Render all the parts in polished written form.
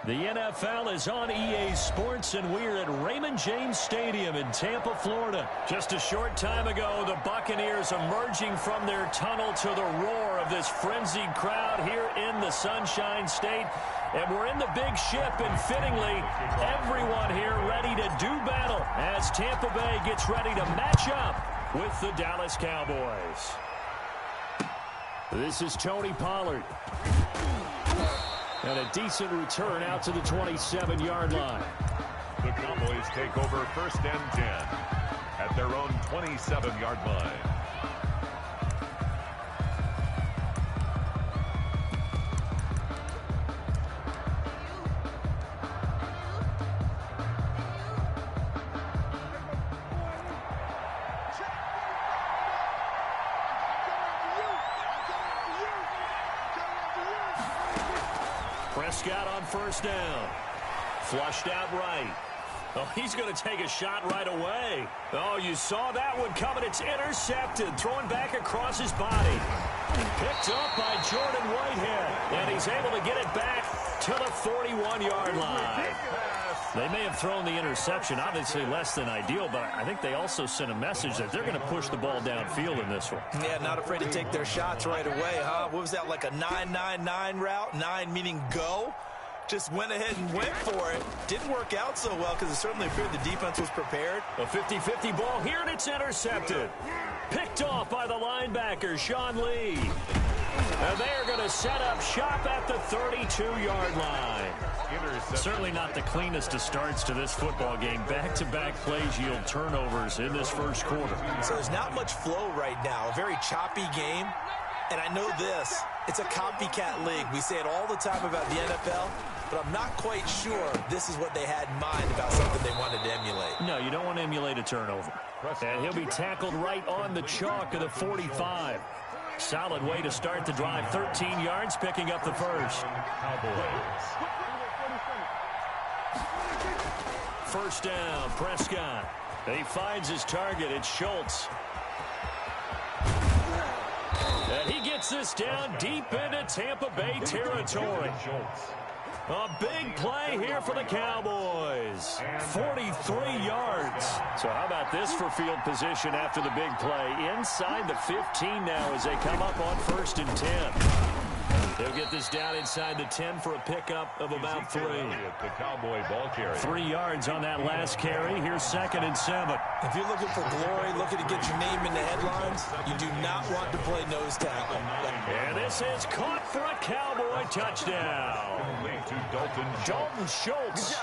The NFL is on EA Sports, and we're at Raymond James Stadium in Tampa, Florida. Just a short time ago, the Buccaneers emerging from their tunnel to the roar of this frenzied crowd here in the Sunshine State. And we're in the big ship, and fittingly, everyone here ready to do battle as Tampa Bay gets ready to match up with the Dallas Cowboys. This is Tony Pollard. And a decent return out to the 27-yard line. The Cowboys take over 1st and 10 at their own 27-yard line. Prescott on 1st down. Flushed out right. Oh, he's going to take a shot right away. Oh, you saw that one coming. It's intercepted. Throwing back across his body. Picked up by Jordan Whitehead. And he's able to get it back to the 41-yard line. They may have thrown the interception, obviously less than ideal, but I think they also sent a message that they're going to push the ball downfield in this one. Yeah, not afraid to take their shots right away, huh? What was that, like a 9-9-9 route? 9 meaning go? Just went ahead and went for it. Didn't work out so well because it certainly appeared the defense was prepared. A 50-50 ball here, and it's intercepted. Picked off by the linebacker, Sean Lee. And they're going to set up shop at the 32-yard line. Certainly not the cleanest of starts to this football game. Back-to-back plays yield turnovers in this first quarter. So there's not much flow right now. A very choppy game. And I know this. It's a copycat league. We say it all the time about the NFL, but I'm not quite sure this is what they had in mind about something they wanted to emulate. No, you don't want to emulate a turnover. And he'll be tackled right on the chalk of the 45. Solid way to start the drive. 13 yards, picking up the first. First down, Prescott. He finds his target. It's Schultz. And he gets this down deep into Tampa Bay territory. A big play here for the Cowboys. 43 yards. So how about this for field position after the big play? Inside the 15 now as they come up on 1st and 10. They'll get this down inside the 10 for a pickup of about 3. The Cowboy ball carrier. 3 yards on that last carry. Here's 2nd and 7. If you're looking for glory, looking to get your name in the headlines, you do not want to play nose tackle. And this is caught for a Cowboy touchdown. Dalton Schultz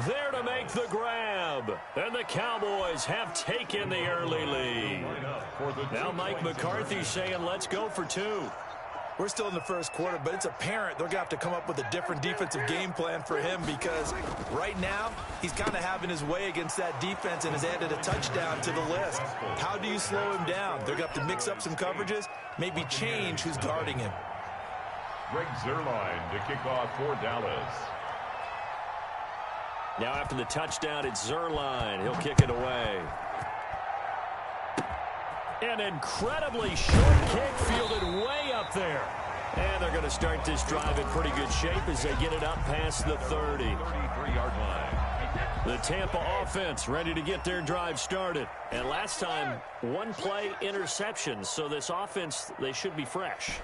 there to make the grab. And the Cowboys have taken the early lead. Now Mike McCarthy saying, let's go for 2. We're still in the first quarter, but it's apparent they're going to have to come up with a different defensive game plan for him because right now he's kind of having his way against that defense and has added a touchdown to the list. How do you slow him down? They're going to have to mix up some coverages, maybe change who's guarding him. Greg Zuerlein to kick off for Dallas. Now after the touchdown, it's Zuerlein. He'll kick it away. An incredibly short kick fielded way up there. And they're going to start this drive in pretty good shape as they get it up past the 30. 33-yard line. The Tampa offense ready to get their drive started. And last time, 1-play interception. So this offense, they should be fresh.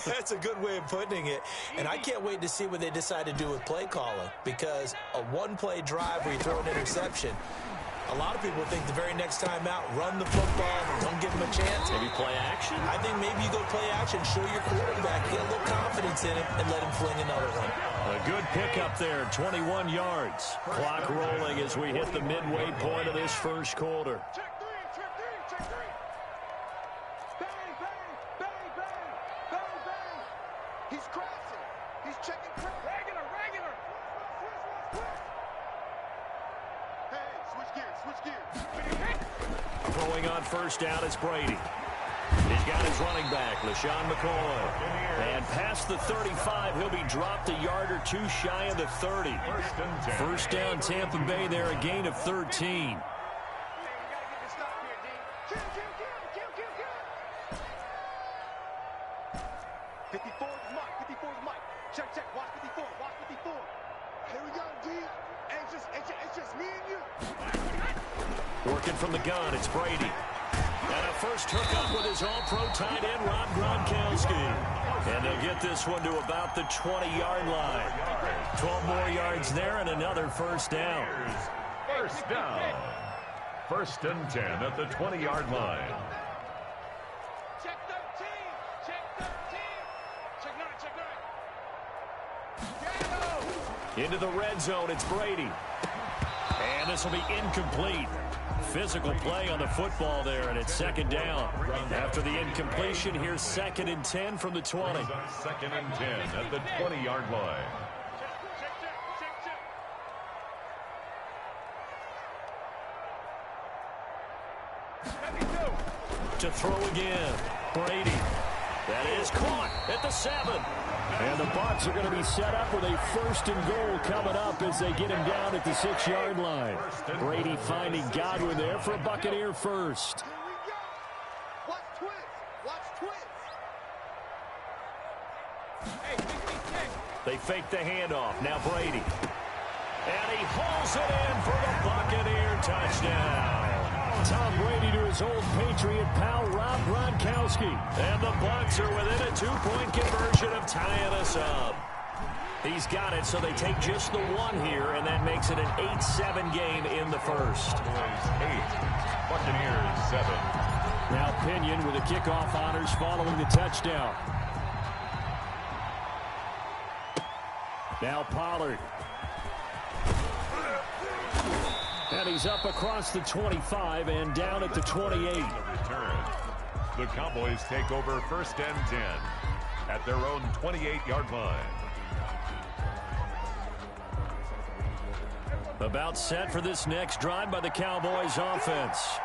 That's a good way of putting it. And I can't wait to see what they decide to do with play calling. Because a 1-play drive where you throw an interception, a lot of people think the very next time out, run the football, don't give him a chance. Maybe play action? I think maybe you go play action, show your quarterback, get a little confidence in him, and let him fling another one. A good pickup there, 21 yards. Clock rolling as we hit the midway point of this first quarter. Check three. Bang, bang, bang, bang, bang, bang. He's crossing. He's checking. Regular. Switch gears. Throwing on 1st down, it's Brady. He's got his running back, LaShawn McCoy. And past the 35, he'll be dropped a yard or 2 shy of the 30. 1st down, Tampa Bay there, a gain of 13. Here we go, D. It's just me and you. Working from the gun, it's Brady. And a first hookup with his all-pro tight end, Rob Gronkowski. And they'll get this one to about the 20-yard line. 12 more yards there and another first down. First down. First and 10 at the 20-yard line. Check 13. Check 13. Check 9. Into the red zone, it's Brady. And this will be incomplete. Physical play on the football there, and it's second down. After the incompletion, here's 2nd and 10 from the 20. 2nd and 10 at the 20-yard line. To throw again, Brady. That is caught at the 7. And the Bucs are going to be set up with a 1st and goal coming up as they get him down at the 6-yard line. Brady finding Godwin there for a Buccaneer first. Here we go. Watch twins. Watch twins. They fake the handoff. Now Brady. And he hauls it in for the Buccaneer touchdown. Tom Brady to his old Patriot pal, Rob Gronkowski. And the Bucs are within a 2-point conversion of tying us up. He's got it, so they take just the 1 here, and that makes it an 8-7 game in the first. 8, Buccaneers 7. Now Pinion with the kickoff honors following the touchdown. Now Pollard. And he's up across the 25 and down at the 28. Return. The Cowboys take over 1st and 10 at their own 28-yard line. About set for this next drive by the Cowboys offense.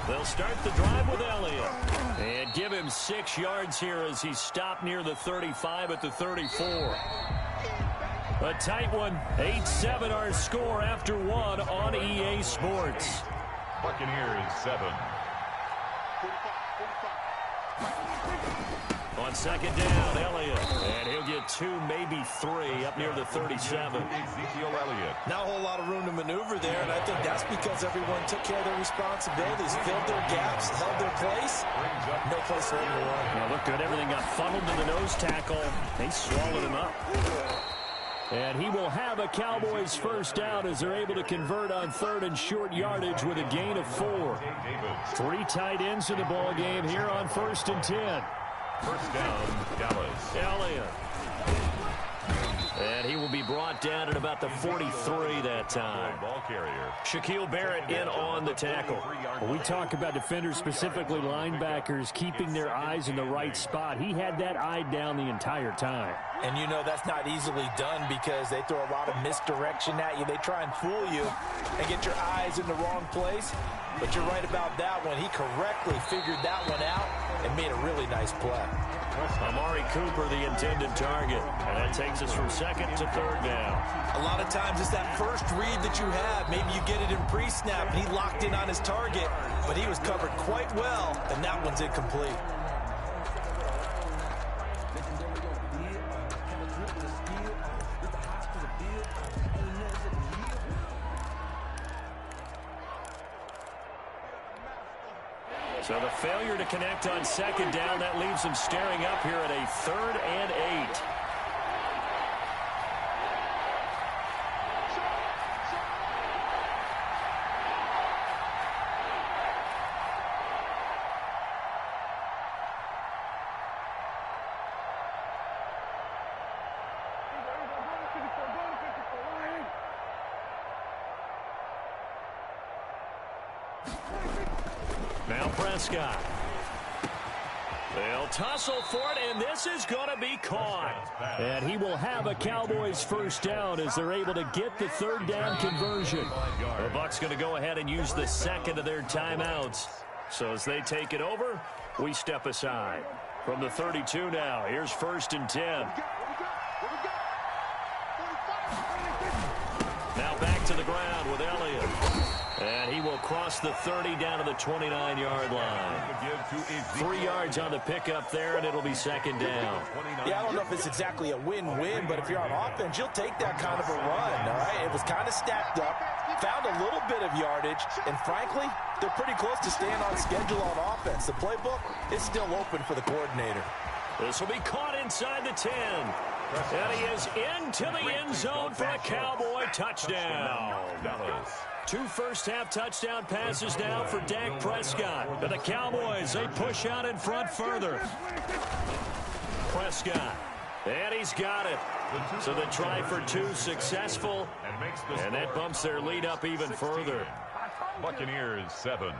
They'll start the drive with Elliott. And give him 6 yards here as he's stopped near the 35 at the 34. A tight one. 8-7 our score after 1 on EA Sports. Buccaneers 7. On 2nd down, Elliott. And he'll get 2, maybe 3 up near the 37. Ezekiel Elliott. Not a whole lot of room to maneuver there, and I think that's because everyone took care of their responsibilities, filled their gaps, held their place. No place for him to run. Yeah, look good. Everything got funneled to the nose tackle. They swallowed him up. And he will have a Cowboys first down as they're able to convert on 3rd and short yardage with a gain of 4. 3 tight ends in the ball game here on 1st and 10. First down, Dallas. Elliott. And he will be brought down at about the 43 that time. Ball carrier. Shaquille Barrett in on the tackle. When we talk about defenders, specifically linebackers, keeping their eyes in the right spot, he had that eye down the entire time. And you know that's not easily done because they throw a lot of misdirection at you. They try and fool you and get your eyes in the wrong place. But you're right about that one. He correctly figured that one out and made a really nice play. Amari Cooper, the intended target. And that takes us from 2nd to 3rd down. A lot of times it's that first read that you have. Maybe you get it in pre-snap. He locked in on his target, but he was covered quite well, and that one's incomplete. So the failure to connect on 2nd down, that leaves them staring up here at a 3rd and 8. Now Prescott. They'll tussle for it, and this is going to be caught. And he will have a Cowboys first down as they're able to get the 3rd down conversion. The Bucs going to go ahead and use the 2nd of their timeouts. So as they take it over, we step aside. From the 32 now, here's 1st and 10. Now back to the ground with Elliott. And he he will cross the 30 down to the 29-yard line. 3 yards on the pickup there, and it'll be second down. Yeah, I don't know if it's exactly a win-win, but if you're on offense, you'll take that kind of a run, all right? It was kind of stacked up, found a little bit of yardage, and frankly, they're pretty close to staying on schedule on offense. The playbook is still open for the coordinator. This will be caught inside the 10. And he is into the end zone for a Cowboy touchdown. 2 first-half touchdown passes now for Dak Prescott. And the Cowboys, they push out in front further. Prescott, and he's got it. So the try for 2 successful, and that bumps their lead up even further. Buccaneers 7.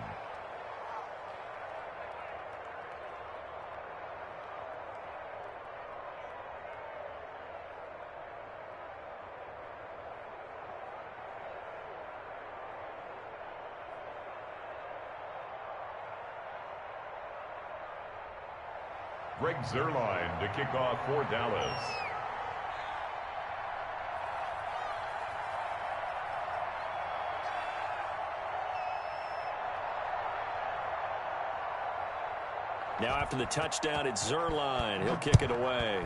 Greg Zuerlein to kick off for Dallas. Now after the touchdown, it's Zuerlein. He'll kick it away.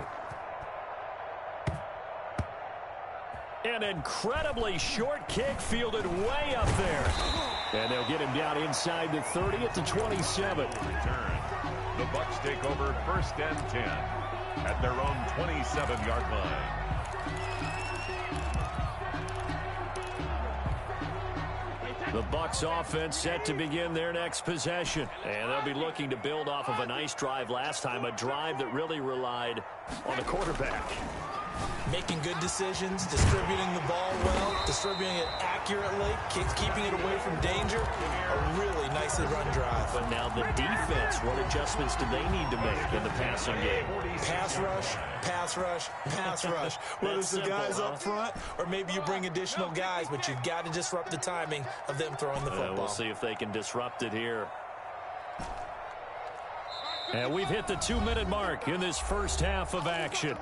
An incredibly short kick fielded way up there. And they'll get him down inside the 30 at the 27. Return. The Bucs take over first and 10 at their own 27-yard line. The Bucs offense set to begin their next possession. And they'll be looking to build off of a nice drive last time, a drive that really relied on the quarterback. Making good decisions, distributing the ball well, distributing it accurately, keeping it away from danger. A really nicely run drive. But now the defense, what adjustments do they need to make in the passing game? Pass rush, pass rush, pass rush. Whether it's the guys up front or maybe you bring additional guys, but you've got to disrupt the timing of them throwing the football. We'll see if they can disrupt it here. And we've hit the 2-minute mark in this first half of action.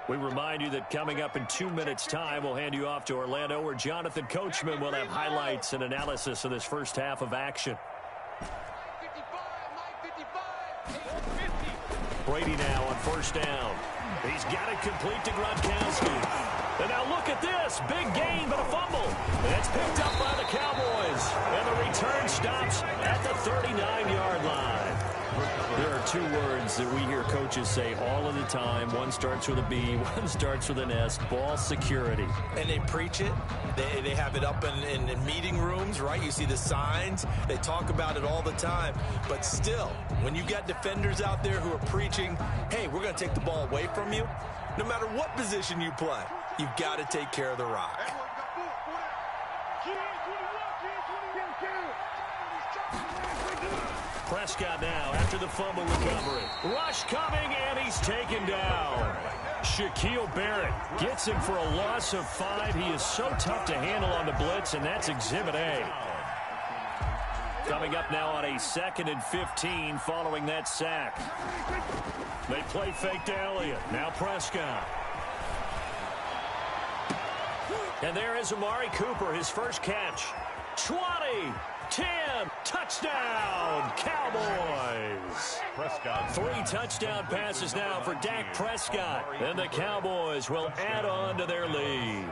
We remind you that coming up in 2 minutes' time, we'll hand you off to Orlando, where Jonathan Coachman will have highlights and analysis of this first half of action. Brady now on first down. He's got it complete to Gronkowski. And now look at this. Big gain, but a fumble. And it's picked up by the Cowboys. And the return stops at the 39-yard line. There are 2 words that we hear coaches say all of the time. One starts with a B, one starts with an S, ball security. And they preach it. They have it up in meeting rooms, right? You see the signs. They talk about it all the time. But still, when you've got defenders out there who are preaching, hey, we're going to take the ball away from you, no matter what position you play, you've got to take care of the rock. Prescott now after the fumble recovery. Rush coming, and he's taken down. Shaquille Barrett gets him for a loss of 5. He is so tough to handle on the blitz, and that's Exhibit A. Coming up now on a 2nd and 15 following that sack. They play fake to Elliott. Now Prescott. And there is Amari Cooper, his first catch. 20, 10, touchdown, Cowboys. Prescott. 3 touchdown passes now for Dak Prescott. And the Cowboys will add on to their lead.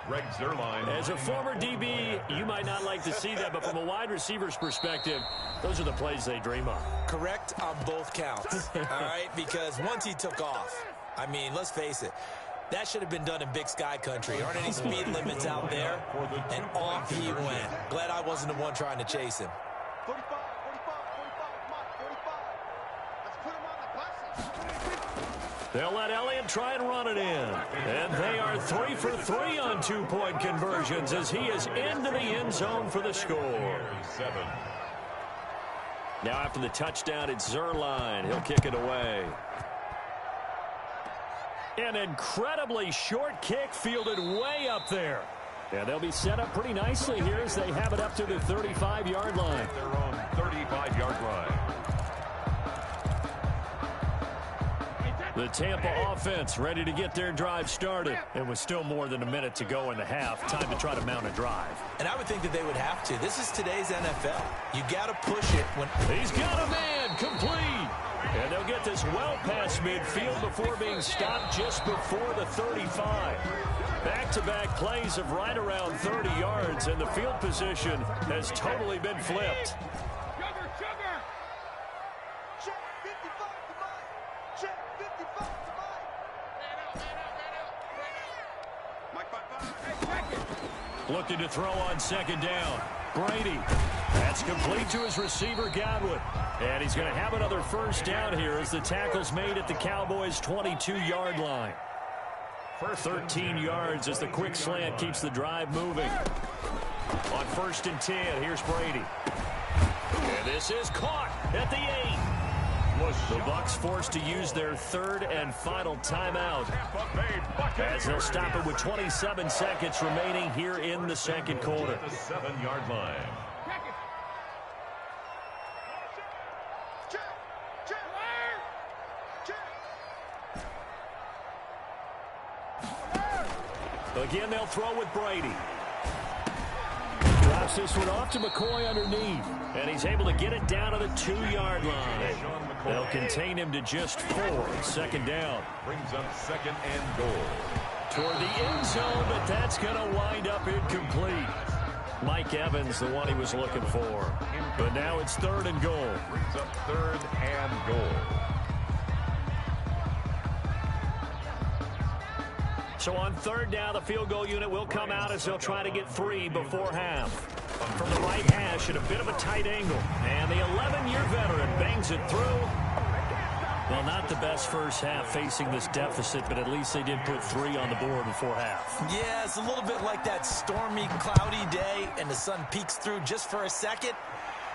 Greg Zuerlein. As a former DB, you might not like to see that, but from a wide receiver's perspective, those are the plays they dream of. Correct on both counts, all right? Because once he took off, I mean, let's face it, that should have been done in Big Sky country. Aren't any speed limits out there? And off he went. Glad I wasn't the one trying to chase him. 45, 45, 45, 45. Let's put him on the buses. They'll let Elliott try and run it in. And they are 3 for 3 on 2-point conversions as he is into the end zone for the score. 7. Now after the touchdown, it's Zuerlein. He'll kick it away. An incredibly short kick fielded way up there. And they'll be set up pretty nicely here as they have it up to the 35-yard line. Their own 35-yard line. The Tampa offense ready to get their drive started. It was still more than a minute to go in the half. Time to try to mount a drive. And I would think that they would have to. This is today's NFL. You got to push it when... He's got a man, complete. And they'll get this well past midfield before being stopped just before the 35. Back-to-back plays of right around 30 yards, and the field position has totally been flipped. Looking to throw on second down. Brady. That's complete to his receiver, Godwin. And he's going to have another first down here as the tackle's made at the Cowboys' 22-yard line. 13 yards as the quick slant keeps the drive moving. On 1st and 10, here's Brady. And this is caught at the 8. The Bucs forced to use their 3rd and final timeout as they'll stop it with 27 seconds remaining here in the second quarter. The 7-yard line. Again, they'll throw with Brady. Drops this one off to McCoy underneath. And he's able to get it down to the 2-yard line. They'll contain him to just 4. 2nd down. Brings up 2nd and goal. Toward the end zone, but that's going to wind up incomplete. Mike Evans, the one he was looking for. But now it's 3rd and goal. Brings up 3rd and goal. So on 3rd down, the field goal unit will come out as they'll try to get 3 before half. From the right hash at a bit of a tight angle. And the 11-year veteran bangs it through. Well, not the best first half facing this deficit, but at least they did put 3 on the board before half. Yeah, it's a little bit like that stormy, cloudy day, and the sun peeks through just for a second.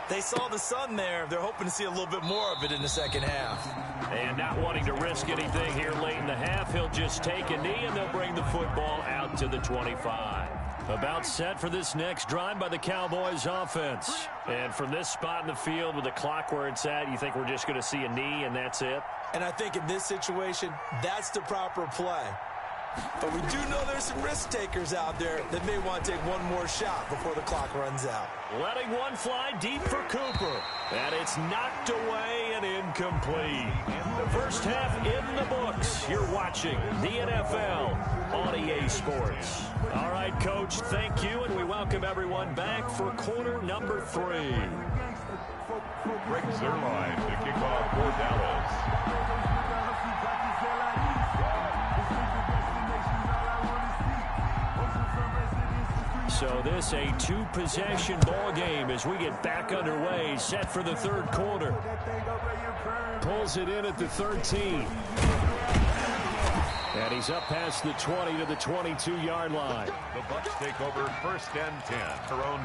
They saw the sun there. They're hoping to see a little bit more of it in the second half. And not wanting to risk anything here late in the half, he'll just take a knee, and they'll bring the football out to the 25. About set for this next drive by the Cowboys offense. And from this spot in the field with the clock where it's at, you think we're just going to see a knee and that's it? And I think in this situation, that's the proper play. But we do know there's some risk takers out there that may want to take one more shot before the clock runs out. Letting one fly deep for Cooper. And it's knocked away and incomplete. The first half in the books. You're watching the NFL on EA Sports. All right, Coach, thank you, and we welcome everyone back for quarter number 3. Greg Zuerlein to kick off for Dallas. So this a 2-possession ball game as we get back underway, set for the 3rd quarter. Pulls it in at the 13. And he's up past the 20 to the 22-yard line. The Bucs take over 1st and 10. Their own.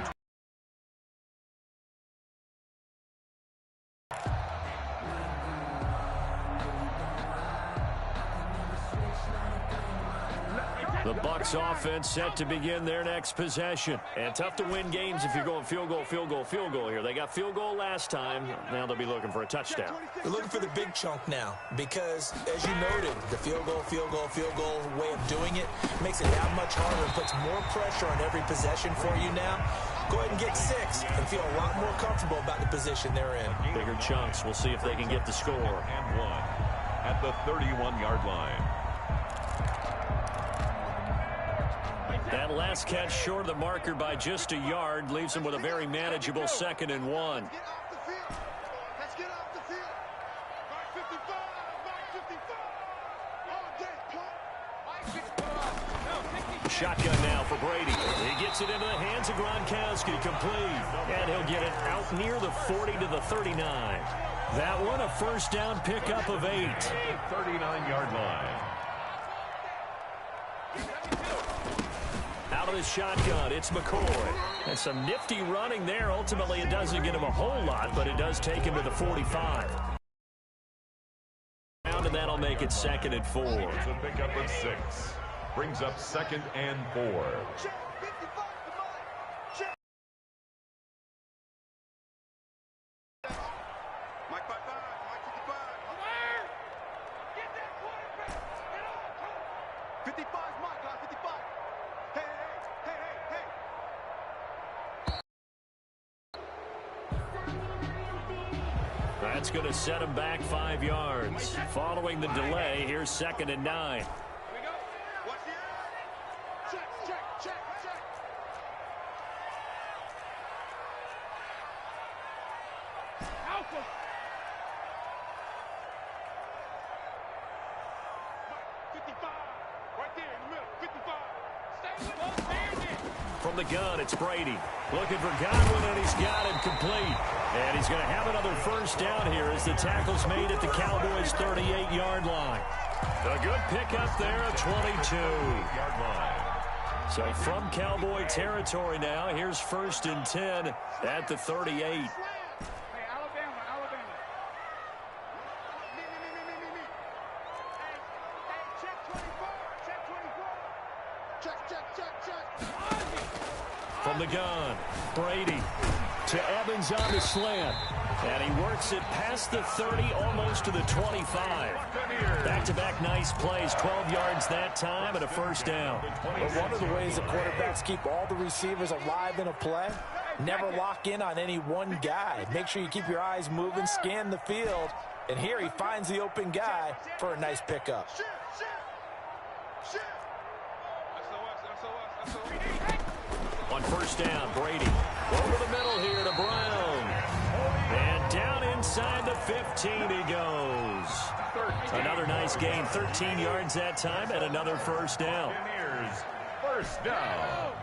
The Bucs offense set to begin their next possession. And tough to win games if you're going field goal, field goal, field goal here. They got field goal last time. Now they'll be looking for a touchdown. They're looking for the big chunk now because, as you noted, the field goal way of doing it makes it that much harder and puts more pressure on every possession for you now. Go ahead and get 6 and feel a lot more comfortable about the position they're in. Bigger chunks. We'll see if they can get the score. And 1 at the 31-yard line. That last catch short of the marker by just a yard leaves him with a very manageable 2nd and 1. Let's get off the field. Mark 55, Mark 55. Shotgun now for Brady. He gets it into the hands of Gronkowski, complete. And he'll get it out near the 40 to the 39. That one a first down pickup of 8. 39-yard line. Out of the shotgun, it's McCoy. And some nifty running there. Ultimately, it doesn't get him a whole lot, but it does take him to the 45. And that'll make it 2nd and 4. It's a pickup of 6. Brings up 2nd and 4. That's going to set him back 5 yards. Following the delay, here's 2nd and 9. From the gun, it's Brady. Looking for Godwin, and he's got it complete. And he's going to have another first down here as the tackle's made at the Cowboys' 38-yard line. A good pickup there, a 22-yard line. So from Cowboy territory now, here's 1st and 10 at the 38. From the gun, Brady to Evans on the slant. And he works it past the 30, almost to the 25. Back-to-back nice plays, 12 yards that time, and a first down. But one of the ways that quarterbacks keep all the receivers alive in a play, never lock in on any one guy. Make sure you keep your eyes moving, scan the field. And here he finds the open guy for a nice pickup. On first down, Brady over the middle here to Brown. And down inside the 15 he goes. Another nice gain, 13 yards that time, and another first down. Here's first down.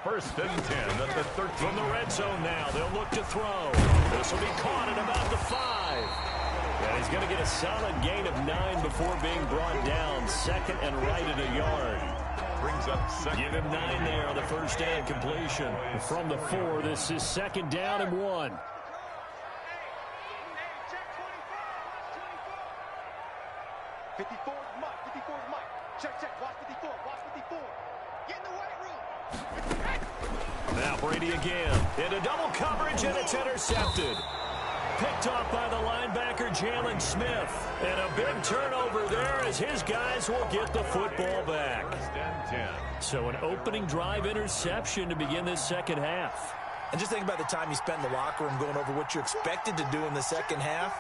1st and 10 at the 13. From the red zone now, they'll look to throw. This will be caught at about the 5. And he's going to get a solid gain of 9 before being brought down. 2nd and right at a yard. Brings up 2nd. Give him 9 there on the first down completion. From the 4, this is 2nd down and 1. Now Brady again into double coverage, and it's intercepted. Picked off by the linebacker, Jalen Smith. And a big turnover there as his guys will get the football back. So an opening drive interception to begin this second half. And just think about the time you spent in the locker room going over what you expected to do in the second half.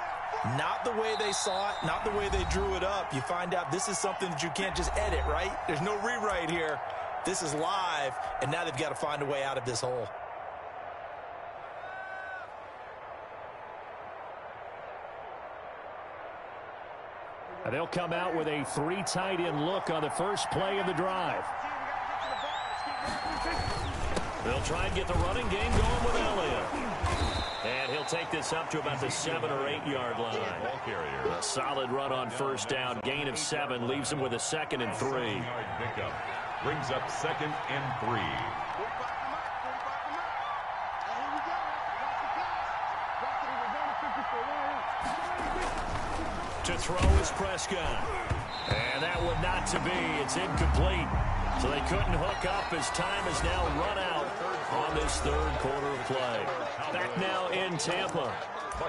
Not the way they saw it, not the way they drew it up. You find out this is something that you can't just edit, right? There's no rewrite here. This is live, and now they've got to find a way out of this hole. And they'll come out with a 3 tight end look on the first play of the drive. They'll try and get the running game going with Elliott. And he'll take this up to about the 7 or 8 yard line. A solid run on first down. Gain of 7 leaves him with a 2nd and 3. Brings up 2nd and 3. To throw is Prescott. And that one not to be. It's incomplete. So they couldn't hook up as time has now run out on this third quarter of play. Back now in Tampa.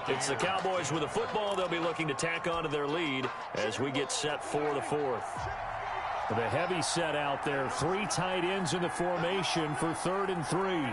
It's the Cowboys with the football. They'll be looking to tack onto their lead as we get set for the fourth. The heavy set out there. 3 tight ends in the formation for 3rd and 3.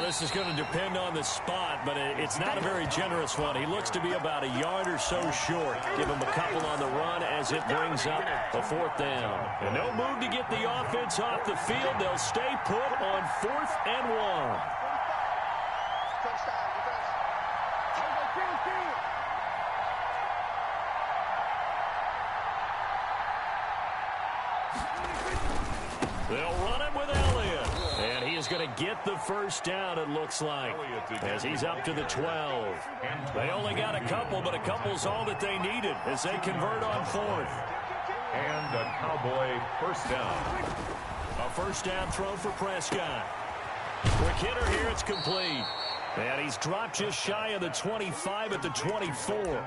This is going to depend on the spot, but it's not a very generous one. He looks to be about a yard or so short. Give him a couple on the run as it brings up a 4th down. And no move to get the offense off the field. They'll stay put on 4th and 1. They'll run it with Elliott. And he is going to get the first down, it looks like, as he's up to the 12. They only got a couple, but a couple's all that they needed as they convert on 4th. And a Cowboy first down. A first down throw for Prescott. Quick hitter here, it's complete. And he's dropped just shy of the 25 at the 24.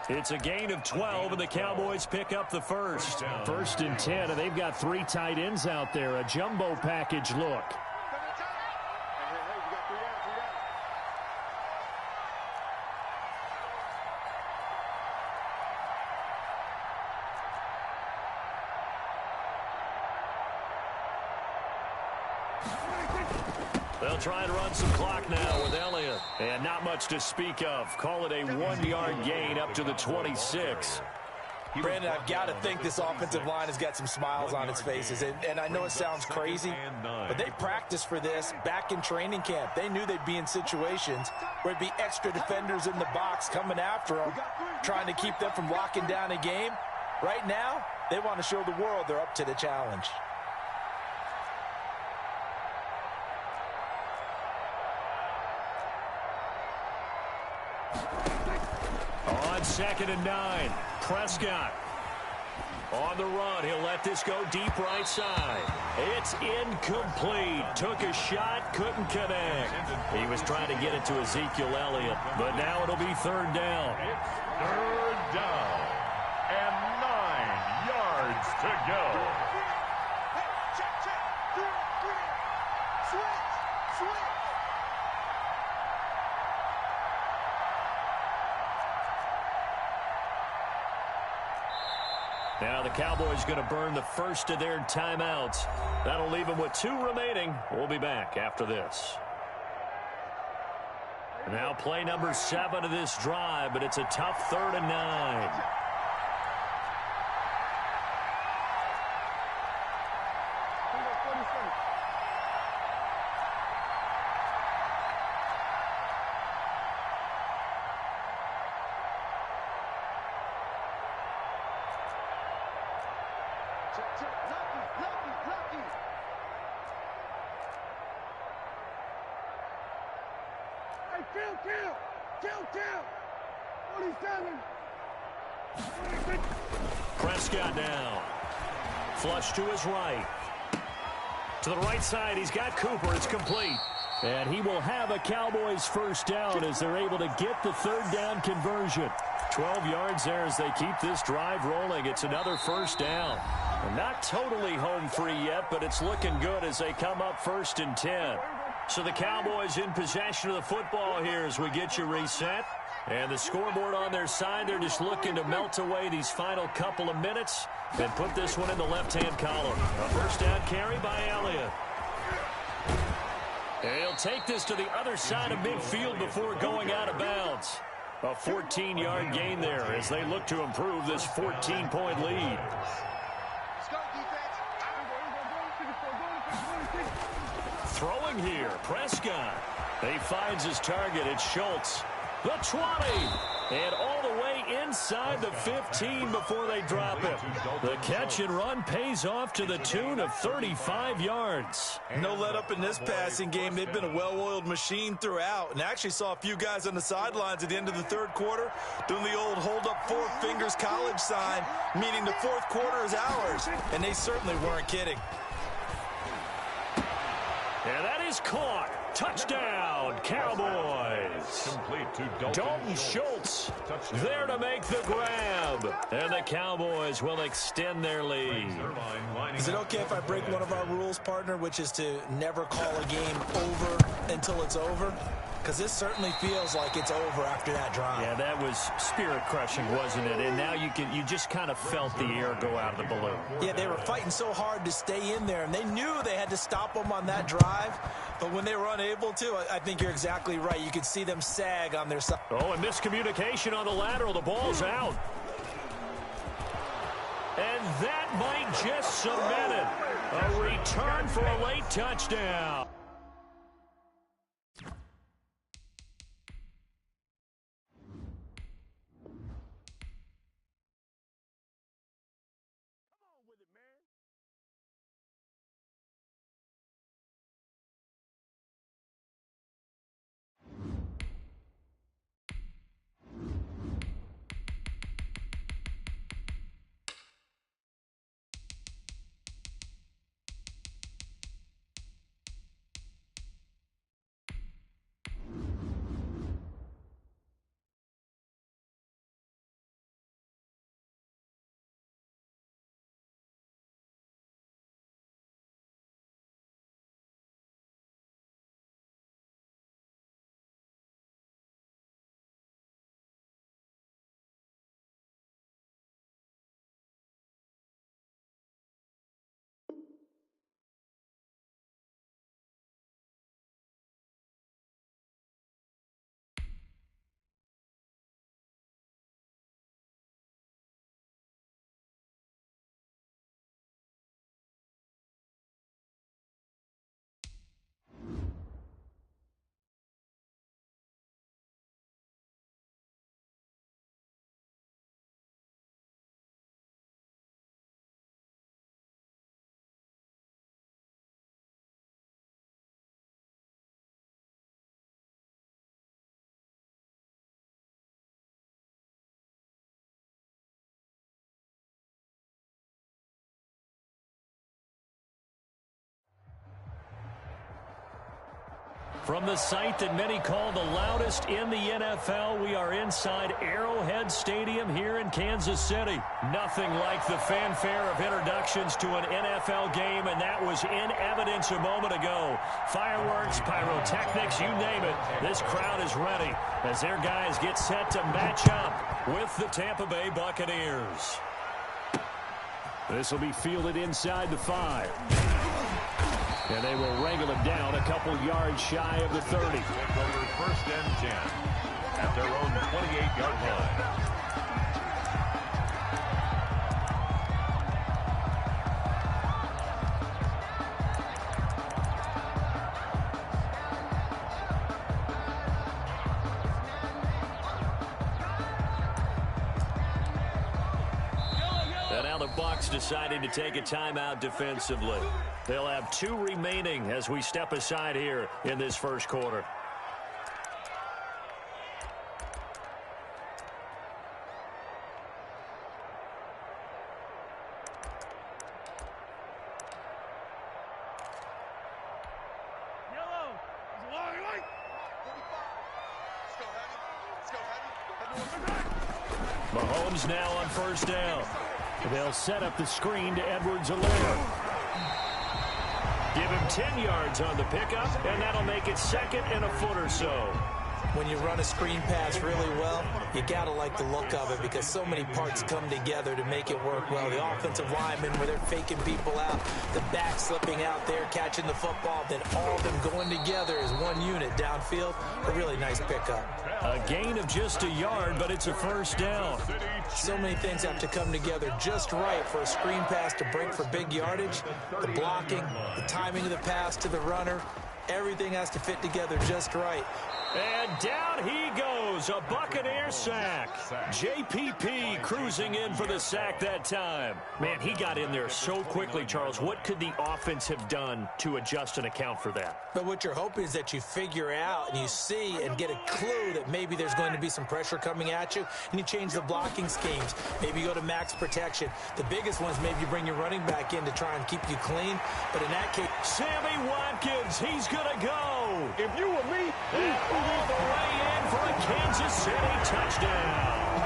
It's a gain of 12, and the Cowboys pick up the first. 1st and 10, and they've got 3 tight ends out there. A jumbo package look. They'll try and run some clock now with Elliott. And not much to speak of. Call it a 1-yard gain up to the 26. Brandon, I've got to think this offensive line has got some smiles on its faces. And I know it sounds crazy, but they practiced for this back in training camp. They knew they'd be in situations where it'd be extra defenders in the box coming after them, trying to keep them from locking down a game. Right now, they want to show the world they're up to the challenge. On 2nd and 9, Prescott on the run. He'll let this go deep right side. It's incomplete. Took a shot, couldn't connect. He was trying to get it to Ezekiel Elliott, but now it'll be 3rd down. It's 3rd down and 9 yards to go. Hey, check. 3. Switch. Now the Cowboys going to burn the first of their timeouts. That'll leave them with 2 remaining. We'll be back after this. Now play number 7 of this drive, but it's a tough 3rd and 9. Lucky. Hey, kill. 47. Prescott now. Flush to his right. To the right side, he's got Cooper. It's complete. And he will have a Cowboys first down as they're able to get the 3rd down conversion. 12 yards there as they keep this drive rolling. It's another first down. Not totally home free yet, but it's looking good as they come up 1st and 10. So the Cowboys in possession of the football here as we get you reset. And the scoreboard on their side, they're just looking to melt away these final couple of minutes and put this one in the left-hand column. A first down carry by Elliott. And he'll take this to the other side of midfield before going out of bounds. A 14-yard gain there as they look to improve this 14-point lead. Throwing here, Prescott. He finds his target. It's Schultz. The 20. And all the way inside the 15 before they drop him. The catch and run pays off to the tune of 35 yards. No let up in this passing game. They've been a well-oiled machine throughout. And I actually saw a few guys on the sidelines at the end of the 3rd quarter doing the old hold up 4 fingers college sign, meaning the 4th quarter is ours. And they certainly weren't kidding. And that is caught. Touchdown, Cowboys. Complete to Dalton Schultz there to make the grab. And the Cowboys will extend their lead. Is it okay if I break one of our rules, partner, which is to never call a game over until it's over? Because this certainly feels like it's over after that drive. Yeah, that was spirit-crushing, wasn't it? And now you just kind of felt the air go out of the balloon. Yeah, they were fighting so hard to stay in there, and they knew they had to stop them on that drive. But when they were unable to, I think you're exactly right. You could see them sag on their side. Oh, and miscommunication on the lateral. The ball's out. And that might just cement it. A return for a late touchdown. From the site that many call the loudest in the NFL, we are inside Arrowhead Stadium here in Kansas City. Nothing like the fanfare of introductions to an NFL game, and that was in evidence a moment ago. Fireworks, pyrotechnics, you name it. This crowd is ready as their guys get set to match up with the Tampa Bay Buccaneers. This will be fielded inside the 5. And they will wrangle him down a couple yards shy of the 30. Take over first and 10 at their own 28-yard line. And now the Bucs deciding to take a timeout defensively. They'll have 2 remaining as we step aside here in this first quarter. Mahomes now on first down. They'll set up the screen to Edwards-Helaire. Give him 10 yards on the pickup, and that'll make it second and a foot or so. When you run a screen pass really well, you got to like the look of it because so many parts come together to make it work well. The offensive linemen, where they're faking people out, the back slipping out there, catching the football, then all of them going together as one unit downfield. A really nice pickup. A gain of just a yard, but it's a first down. So many things have to come together just right for a screen pass to break for big yardage. The blocking, the timing of the pass to the runner, everything has to fit together just right. And down he goes, a Buccaneer sack. JPP cruising in for the sack that time. Man, he got in there so quickly, Charles. What could the offense have done to adjust and account for that? But what you're hoping is that you figure out and you see and get a clue that maybe there's going to be some pressure coming at you, and you change the blocking schemes. Maybe you go to max protection. The biggest one is maybe you bring your running back in to try and keep you clean. But in that case, Sammy Watkins, he's going to go. If you were me, All the way in for a Kansas City touchdown.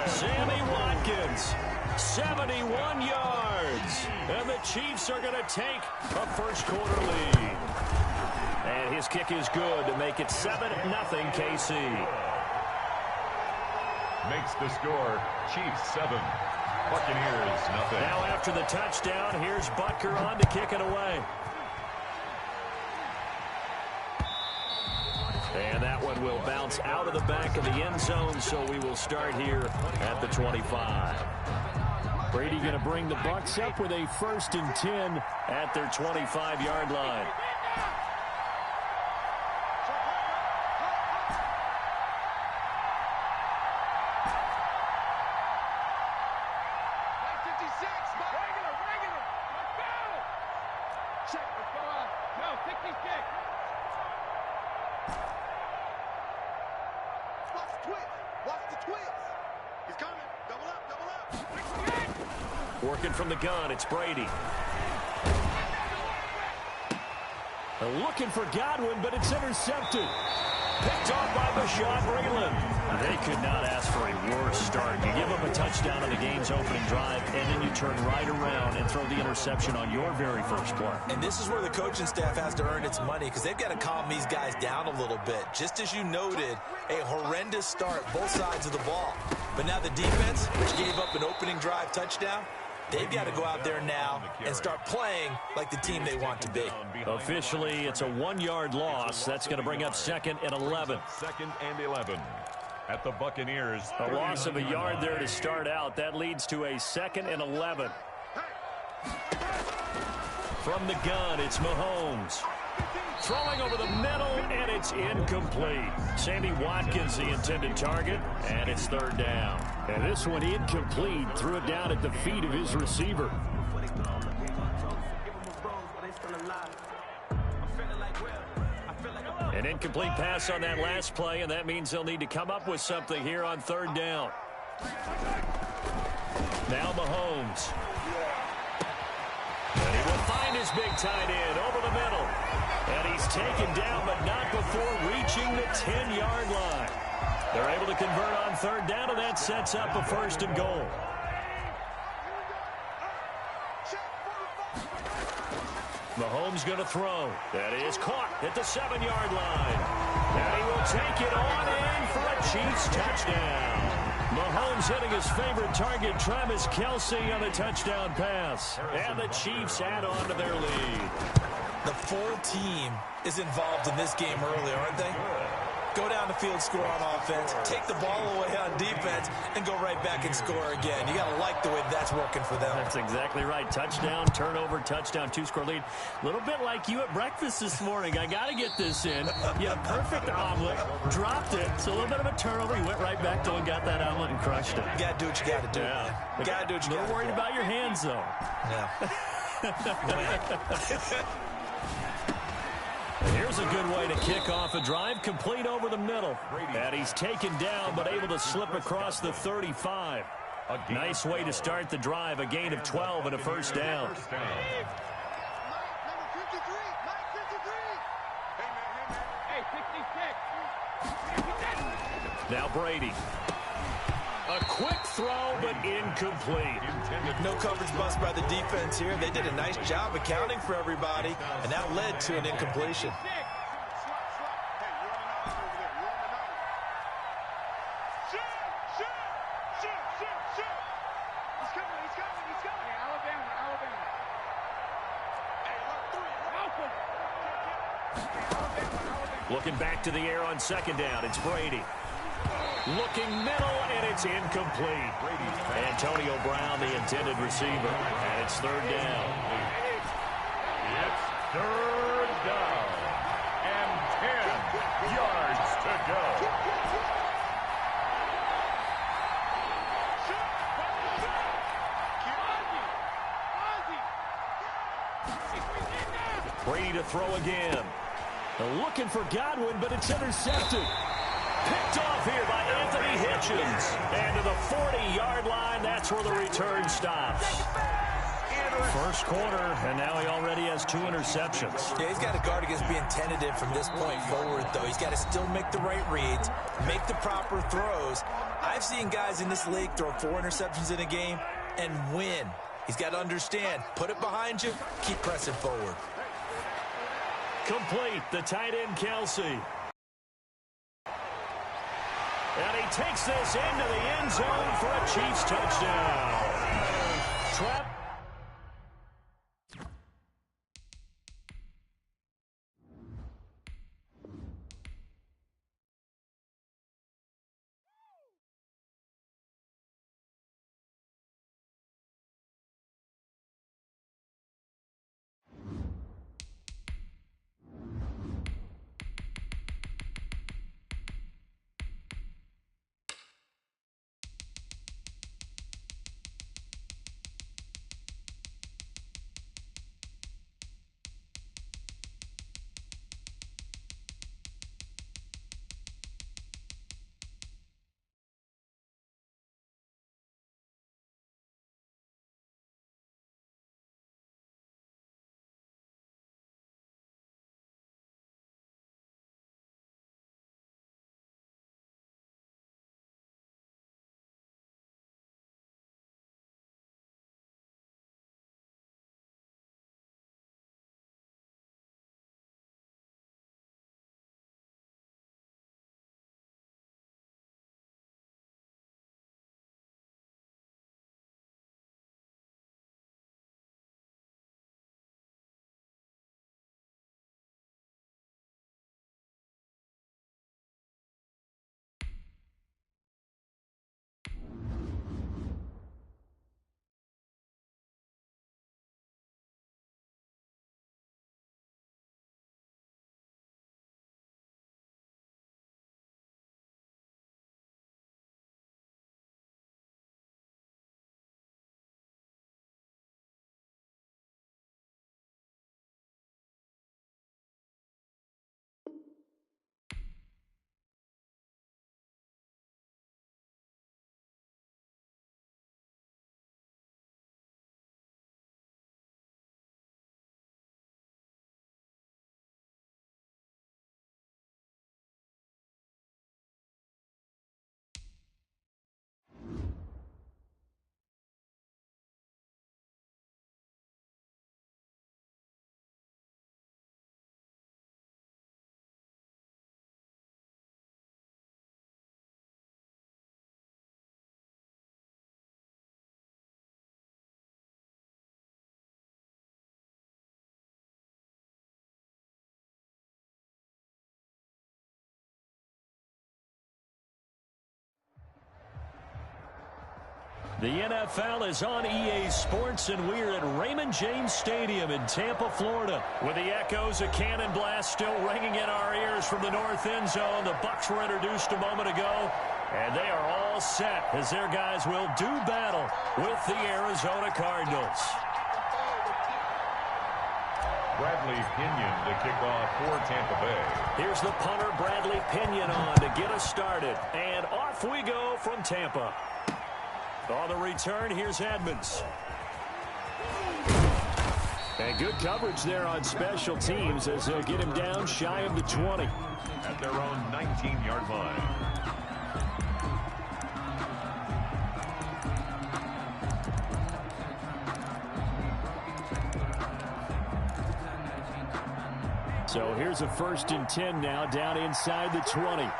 Sammy Watkins, 71 yards. And the Chiefs are going to take a first quarter lead. And his kick is good to make it 7-0 KC. Makes the score Chiefs 7, Buccaneers nothing. Now after the touchdown, here's Butker on to kick it away. And that one will bounce out of the back of the end zone, so we will start here at the 25. Brady going to bring the Bucs up with a 1st and 10 at their 25-yard line. Working from the gun, it's Brady. Looking for Godwin, but it's intercepted. Picked off by Bashaud Breeland. They could not ask for a worse start. You give up a touchdown on the game's opening drive, and then you turn right around and throw the interception on your very first play. And this is where the coaching staff has to earn its money because they've got to calm these guys down a little bit. Just as you noted, a horrendous start, both sides of the ball. But now the defense, which gave up an opening drive touchdown, they've got to go out there now and start playing like the team they want to be. Officially, it's a 1-yard loss. That's going to bring up 2nd and 11. 2nd and 11 at the Buccaneers. A loss of a yard there to start out. That leads to a 2nd and 11. From the gun, it's Mahomes. Throwing over the middle, and it's incomplete. Sammy Watkins, the intended target, and it's 3rd down. And this one incomplete. Threw it down at the feet of his receiver. An incomplete pass on that last play, and that means they'll need to come up with something here on 3rd down. Now Mahomes. And he will find his big tight end over the middle. And he's taken down, but not before reaching the 10-yard line. They're able to convert on third down, and that sets up a first and goal. Mahomes going to throw. That is caught at the 7-yard line. And he will take it on in for a Chiefs touchdown. Mahomes hitting his favorite target, Travis Kelce, on a touchdown pass. And the Chiefs add on to their lead. The full team is involved in this game early, aren't they? Go down the field, score on offense, take the ball away on defense, and go right back and score again. You got to like the way that's working for them. That's exactly right. Touchdown, turnover, touchdown, 2-score lead. A little bit like you at breakfast this morning. I got to get this in. You had a perfect omelet, dropped it, so a little bit of a turnover. You went right back to and got that omelet and crushed it. You got to do what you got to do. Yeah. You got to do what you got to do. A little worried about your hands, though. Yeah. And here's a good way to kick off a drive, complete over the middle. And he's taken down, but able to slip across the 35. Nice way to start the drive, a gain of 12 and a first down. Now Brady. A quick throw, but incomplete. No coverage bust by the defense here. They did a nice job accounting for everybody, and that led to an incompletion. Looking back to the air on second down, it's Brady. Looking middle, and it's incomplete. Antonio Brown, the intended receiver, and it's third down. It's third down, and 10 yards to go. Brady to throw again. Looking for Godwin, but it's intercepted. Picked off here by Anthony Hitchens. And to the 40-yard line, that's where the return stops. First quarter, and now he already has 2 interceptions. Yeah, he's got to guard against being tentative from this point forward, though. He's got to still make the right reads, make the proper throws. I've seen guys in this league throw 4 interceptions in a game and win. He's got to understand, put it behind you, keep pressing forward. Complete, the tight end, Kelce. And he takes this into the end zone for a Chiefs touchdown. Trap. The NFL is on EA Sports, and we're at Raymond James Stadium in Tampa, Florida. With the echoes of cannon blast still ringing in our ears from the north end zone, the Bucs were introduced a moment ago, and they are all set as their guys will do battle with the Arizona Cardinals. Bradley Pinion to kick off for Tampa Bay. Here's the punter, Bradley Pinion, on to get us started. And off we go from Tampa. On the return, here's Edmonds. And good coverage there on special teams as they'll get him down shy of the 20. At their own 19-yard line. So here's a 1st and 10 now, down inside the 20.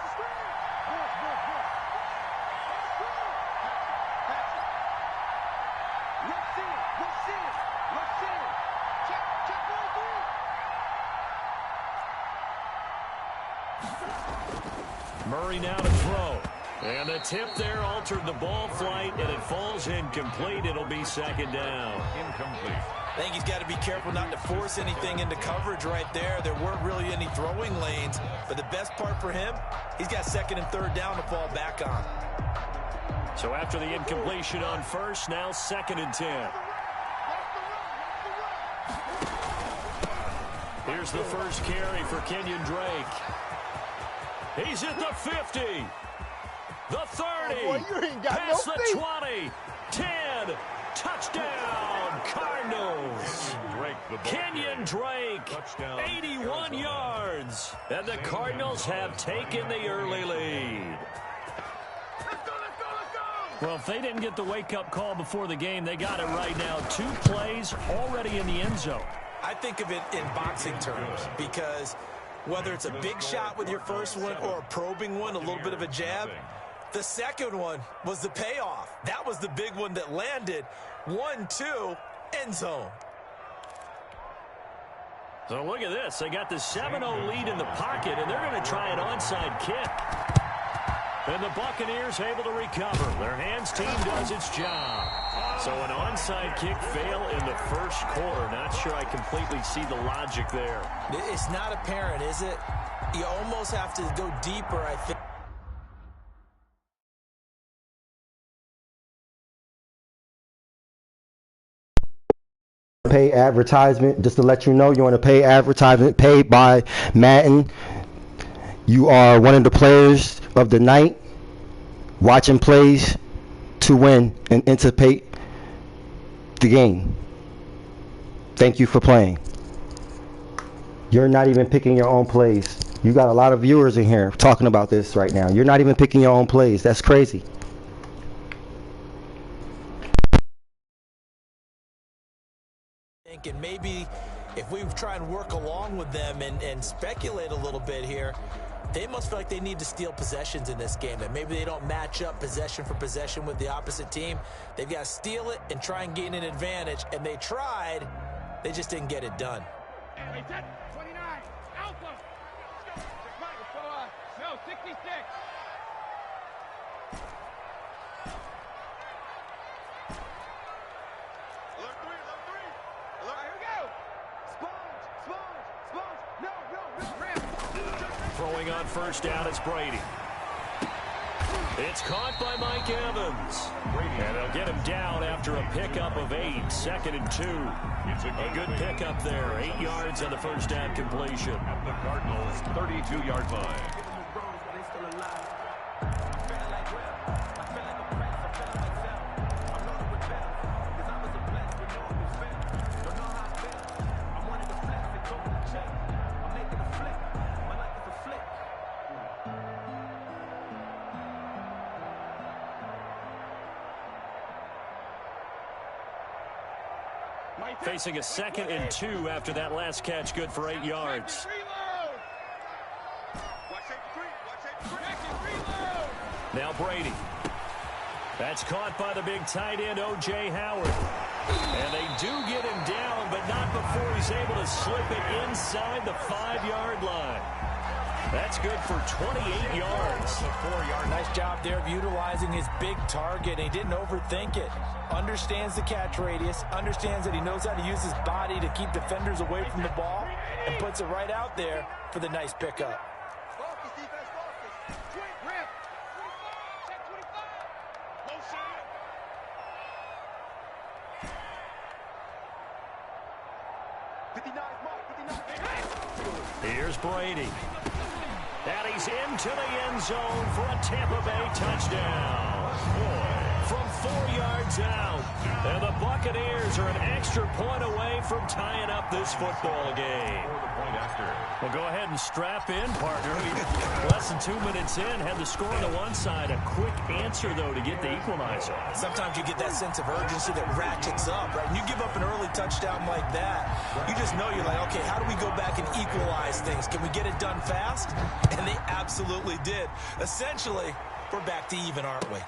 Murray now to throw. And the tip there altered the ball flight, and it falls incomplete. It'll be 2nd down. Incomplete. I think he's got to be careful not to force anything into coverage right there. There weren't really any throwing lanes, but the best part for him, he's got 2nd and 3rd down to fall back on. So after the incompletion on 1st, now 2nd and 10. Here's the first carry for Kenyon Drake. He's at the 50, the 30, past the 20, 10, touchdown, Cardinals. Kenyon Drake, 81 yards, and the Cardinals have taken the early lead. Well, if they didn't get the wake-up call before the game, they got it right now. 2 plays already in the end zone. I think of it in boxing terms because whether it's a big shot with your first one or a probing one, a little bit of a jab, the second one was the payoff. That was the big one that landed. 1-2, end zone. So look at this. They got the 7-0 lead in the pocket, and they're going to try an onside kick. And the Buccaneers able to recover. Their hands team does its job. So an onside kick fail in the 1st quarter. Not sure I completely see the logic there. It's not apparent, is it? You almost have to go deeper, I think. Pay advertisement, just to let you know, you're on a pay advertisement paid by Madden. You are one of the players of the night, watching plays to win and anticipate the game. Thank you for playing. You're not even picking your own plays. You got a lot of viewers in here talking about this right now. You're not even picking your own plays. That's crazy. And maybe if we try and work along with them and speculate a little bit here, they must feel like they need to steal possessions in this game, and maybe they don't match up possession for possession with the opposite team. They've got to steal it and try and gain an advantage, and they tried. They just didn't get it done. 29, Alpha. No, 66. Throwing on 1st down, it's Brady. It's caught by Mike Evans. And they'll get him down after a pickup of 8, 2nd and 2. It's A good pickup there, 8 yards on the 1st down completion. At the Cardinals' 32-yard line. Facing a 2nd and 2 after that last catch, good for 8 yards. Now Brady. That's caught by the big tight end, O.J. Howard. And they do get him down, but not before he's able to slip it inside the 5-yard line. That's good for 28 yards. 4-yard. Nice job there of utilizing his big target. He didn't overthink it. Understands the catch radius. Understands that he knows how to use his body to keep defenders away from the ball. And puts it right out there for the nice pickup. Focus, defense, focus. Rip. 25. Close shot. Here's Brady. And he's into the end zone for a Tampa Bay touchdown. From 4 yards out. And the Buccaneers are an extra point away from tying up this football game. Well, go ahead and strap in, partner. Less than 2 minutes in, had the score on the one side. A quick answer, though, to get the equalizer. Sometimes you get that sense of urgency that ratchets up, right? When you give up an early touchdown like that, you just know you're like, okay, how do we go back and equalize things? Can we get it done fast? And they absolutely did. Essentially, we're back to even, aren't we?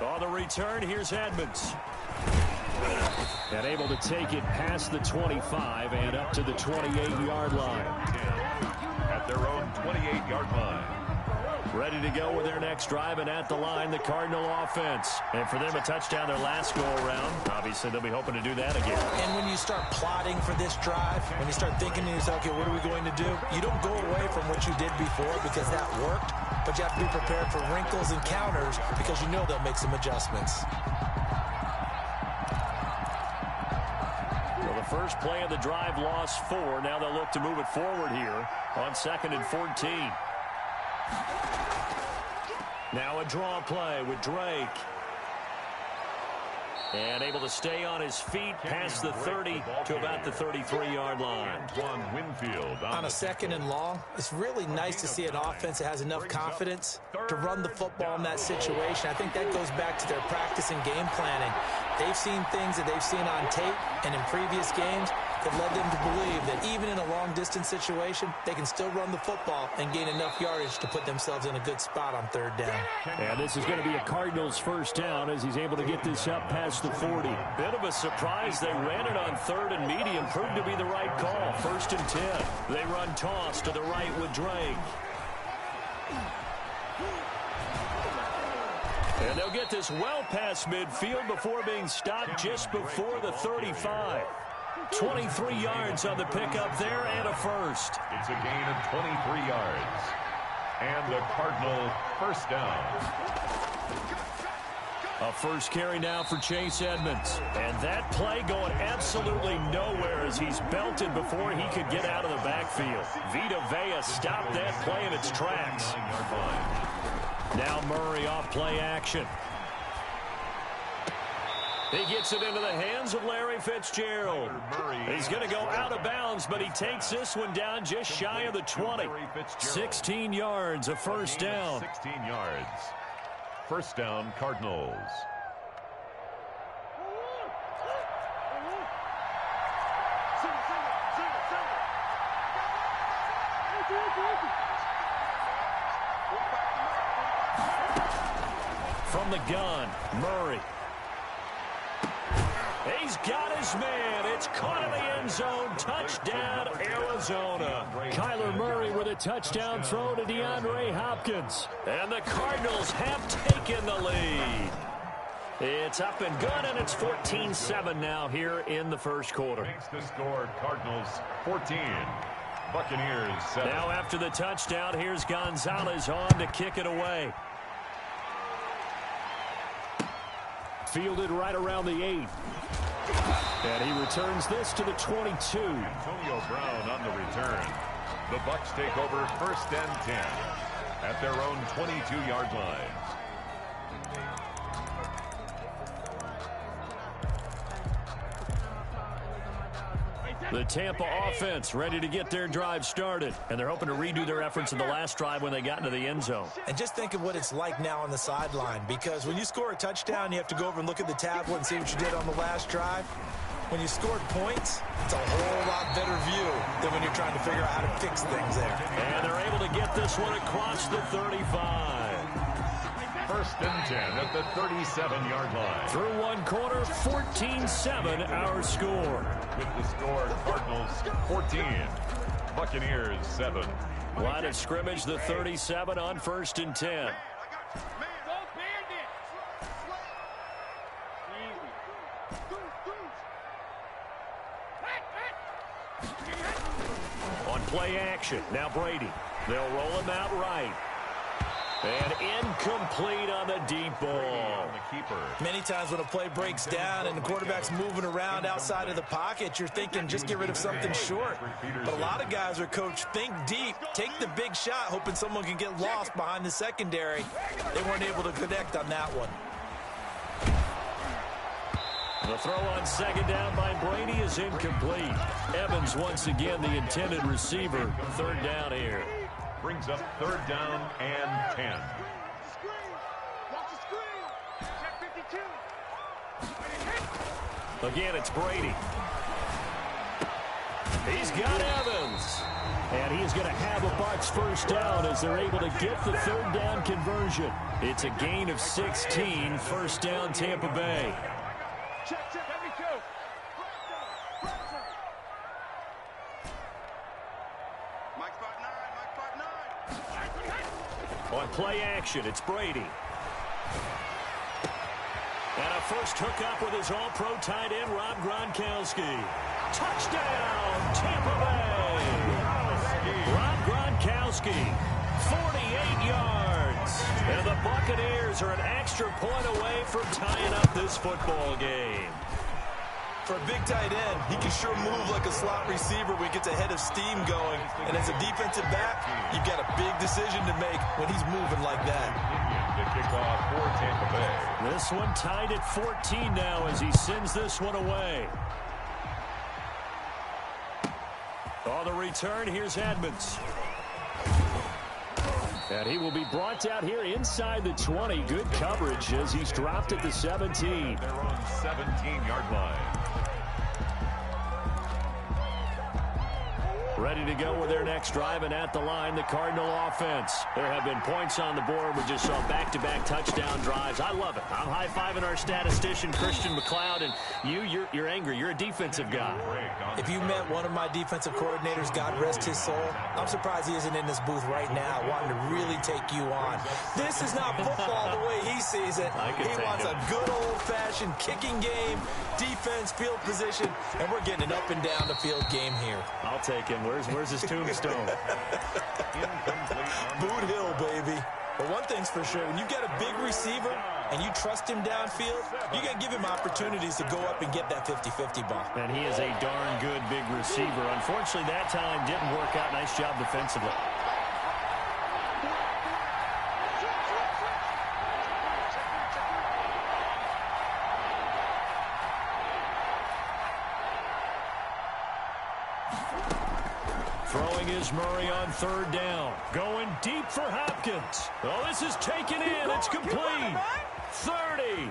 On the return, here's Edmonds. And able to take it past the 25 and up to the 28-yard line. At their own 28-yard line. Ready to go with their next drive, and at the line, the Cardinal offense. And for them, a touchdown their last go-around. Obviously, they'll be hoping to do that again. And when you start plotting for this drive, when you start thinking to yourself, okay, what are we going to do? You don't go away from what you did before because that worked, but you have to be prepared for wrinkles and counters because you know they'll make some adjustments. Well, the first play of the drive lost 4. Now they'll look to move it forward here on 2nd and 14. Now a draw play with Drake. And able to stay on his feet past the 30 to about the 33-yard line. On a 2nd and long, it's really nice to see an offense that has enough confidence to run the football in that situation. I think that goes back to their practice and game planning. They've seen things that they've seen on tape and in previous games that led them to believe that even in a long-distance situation, they can still run the football and gain enough yardage to put themselves in a good spot on 3rd down. And this is going to be a Cardinals first down as he's able to get this up past the 40. Bit of a surprise. They ran it on 3rd and medium. Proved to be the right call. 1st and 10. They run toss to the right with Drake. And they'll get this well past midfield before being stopped just before the 35. 23 yards on the pickup there and a first. It's a gain of 23 yards. And the Cardinal first down. A first carry now for Chase Edmonds. And that play going absolutely nowhere as he's belted before he could get out of the backfield. Vita Vea stopped that play in its tracks. Now Murray off play action. He gets it into the hands of Larry Fitzgerald. He's going to go out of bounds, but he takes this one down just shy of the 20. 16 yards, a first down. 16 yards. First down, Cardinals. From the gun, Murray. He's got his man. It's caught in the end zone. Touchdown, Arizona. Kyler Murray with a touchdown throw to DeAndre Hopkins. And the Cardinals have taken the lead. It's up and good, and it's 14-7 now here in the first quarter. Makes the score, Cardinals 14. Buccaneers 7. Now after the touchdown, here's Gonzalez on to kick it away. Fielded right around the 8. And he returns this to the 22. Antonio Brown on the return. The Bucs take over 1st and 10 at their own 22-yard line. The Tampa offense ready to get their drive started. And they're hoping to redo their efforts in the last drive when they got into the end zone. And just think of what it's like now on the sideline, because when you score a touchdown, you have to go over and look at the tablet and see what you did on the last drive. When you scored points, it's a whole lot better view than when you're trying to figure out how to fix things there. And they're able to get this one across the 35. 1st and 10 at the 37-yard line. Through one quarter, 14-7 our score. With the score, Cardinals 14, Buccaneers 7. Line of scrimmage, the 37 on 1st and 10. On play action, now Brady. They'll roll him out right. And incomplete on the deep ball. Many times when a play breaks down and the quarterback's moving around outside of the pocket, you're thinking just get rid of something short. But a lot of guys are coached, think deep, take the big shot, hoping someone can get lost behind the secondary. They weren't able to connect on that one. The throw on 2nd down by Brady is incomplete. Evans once again the intended receiver. 3rd down here. Brings up 3rd down and 10. Again, it's Brady. He's got Evans. And he's going to have a Bucs 1st down as they're able to get the 3rd down conversion. It's a gain of 16. 1st down, Tampa Bay. On play action, it's Brady. And a first hookup with his all-pro tight end, Rob Gronkowski. Touchdown, Tampa Bay! Rob Gronkowski, 48 yards. And the Buccaneers are an extra point away from tying up this football game. For a big tight end, he can sure move like a slot receiver when he gets a head of steam going. And as a defensive back, you've got a big decision to make when he's moving like that. The kickoff for Tampa Bay. This one tied at 14 now as he sends this one away. On the return, here's Edmonds. And he will be brought down here inside the 20. Good coverage as he's dropped at the 17. They're on 17-yard line. Ready to go with their next drive, and at the line, the Cardinal offense. There have been points on the board. We just saw back-to-back touchdown drives. I love it. I'm high-fiving our statistician, Christian McLeod, and you're angry. You're a defensive guy. If you met one of my defensive coordinators, God rest his soul, I'm surprised he isn't in this booth right now wanting to really take you on. This is not football the way he sees it. He wants a good old-fashioned kicking game, defense, field position, and we're getting an up-and-down the field game here. I'll take him. Where's his tombstone? Boot Hill, baby. But one thing's for sure, when you got a big receiver and you trust him downfield, you got to give him opportunities to go up and get that 50-50 ball. And he is a darn good big receiver. Unfortunately, that time didn't work out. Nice job defensively. Throwing is Murray on 3rd down. Going deep for Hopkins. Oh, this is taken in. It's complete. 30,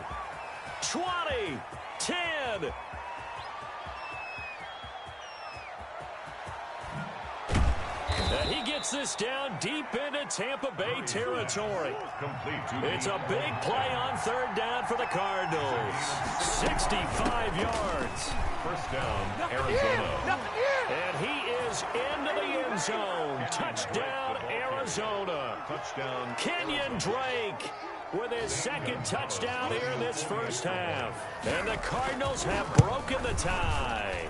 20, 10. And he gets this down deep into Tampa Bay territory. It's a big play on 3rd down for the Cardinals. 65 yards. 1st down, Arizona. And he is into the end zone. Touchdown, Arizona. Touchdown. Kenyon Drake with his 2nd touchdown here in this 1st half. And the Cardinals have broken the tie.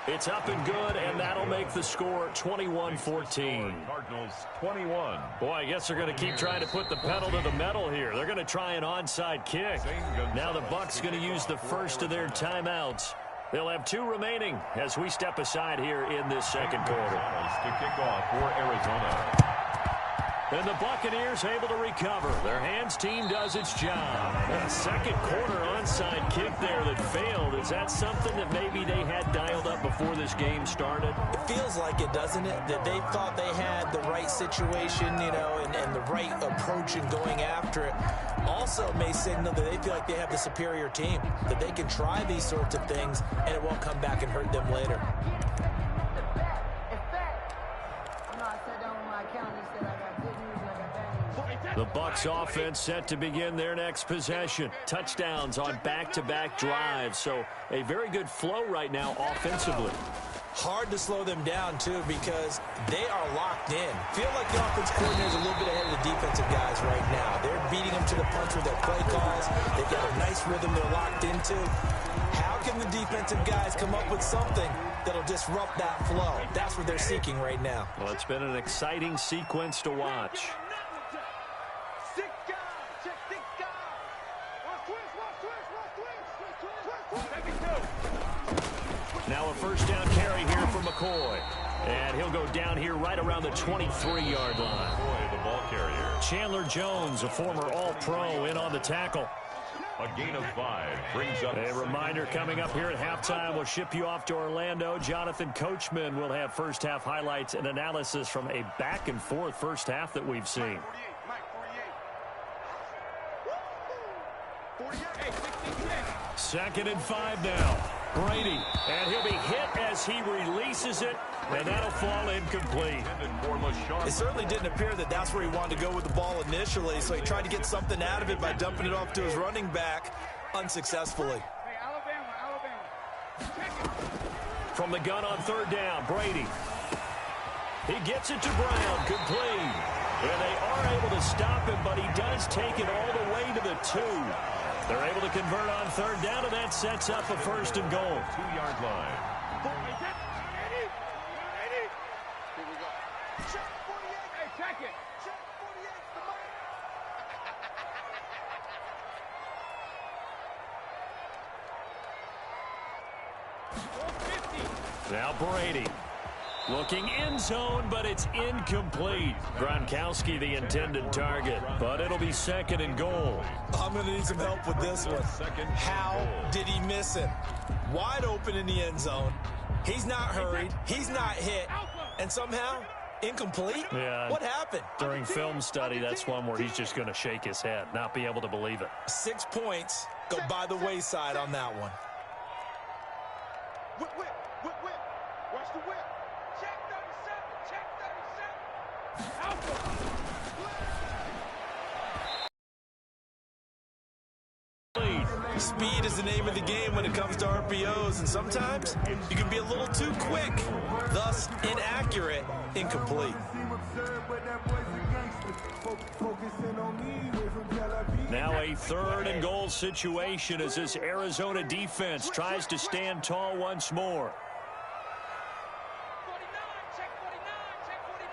It's up and good, and that'll make the score 21-14. Cardinals 21. Boy, I guess they're going to keep trying to put the pedal to the metal here. They're going to try an onside kick. Now the Bucs going to use the first of their timeouts. They'll have 2 remaining as we step aside here in this 2nd quarter. To kick off for Arizona. And the Buccaneers able to recover. Their hands team does its job. A 2nd quarter onside kick there that failed. Is that something that maybe they had dialed up before this game started? It feels like it, doesn't it? That they thought they had the right situation, you know, and the right approach in going after it. Also may signal that they feel like they have the superior team, that they can try these sorts of things and it won't come back and hurt them later. The Bucs offense set to begin their next possession. Touchdowns on back-to-back drives, so a very good flow right now offensively. Hard to slow them down, too, because they are locked in. Feel like the offense coordinator is a little bit ahead of the defensive guys right now. They're beating them to the punch with their play calls. They've got a nice rhythm they're locked into. How can the defensive guys come up with something that'll disrupt that flow? That's what they're seeking right now. Well, it's been an exciting sequence to watch. Now a first down carry here for McCoy. And he'll go down here right around the 23-yard line. McCoy, the ball carrier. Chandler Jones, a former All-Pro, in on the tackle. A gain of 5 brings up. A reminder coming up here at halftime. We'll ship you off to Orlando. Jonathan Coachman will have first-half highlights and analysis from a back-and-forth first half that we've seen. Second and 5 now. Brady, and he'll be hit as he releases it, and that'll fall incomplete. It certainly didn't appear that that's where he wanted to go with the ball initially, so he tried to get something out of it by dumping it off to his running back unsuccessfully. From the gun on third down, Brady. He gets it to Brown, complete. And they are able to stop him, but he does take it all the way to the 2. They're able to convert on third down, and that sets up a first and goal. 2-yard line. Now Brady. Looking end zone, but it's incomplete. Gronkowski, the intended target, but it'll be second and goal. I'm going to need some help with this one. How did he miss him? Wide open in the end zone. He's not hurried. He's not hit. And somehow, incomplete? Yeah. What happened? During film study, that's one where he's just going to shake his head, not be able to believe it. 6 points go by the wayside on that one. Whip, whip, whip, whip. Watch the whip. Check 37. Check 37. Speed is the name of the game when it comes to RPOs, and sometimes you can be a little too quick, thus inaccurate, incomplete. Now a third and goal situation as this Arizona defense tries to stand tall once more. 49. Check 49. Check 49.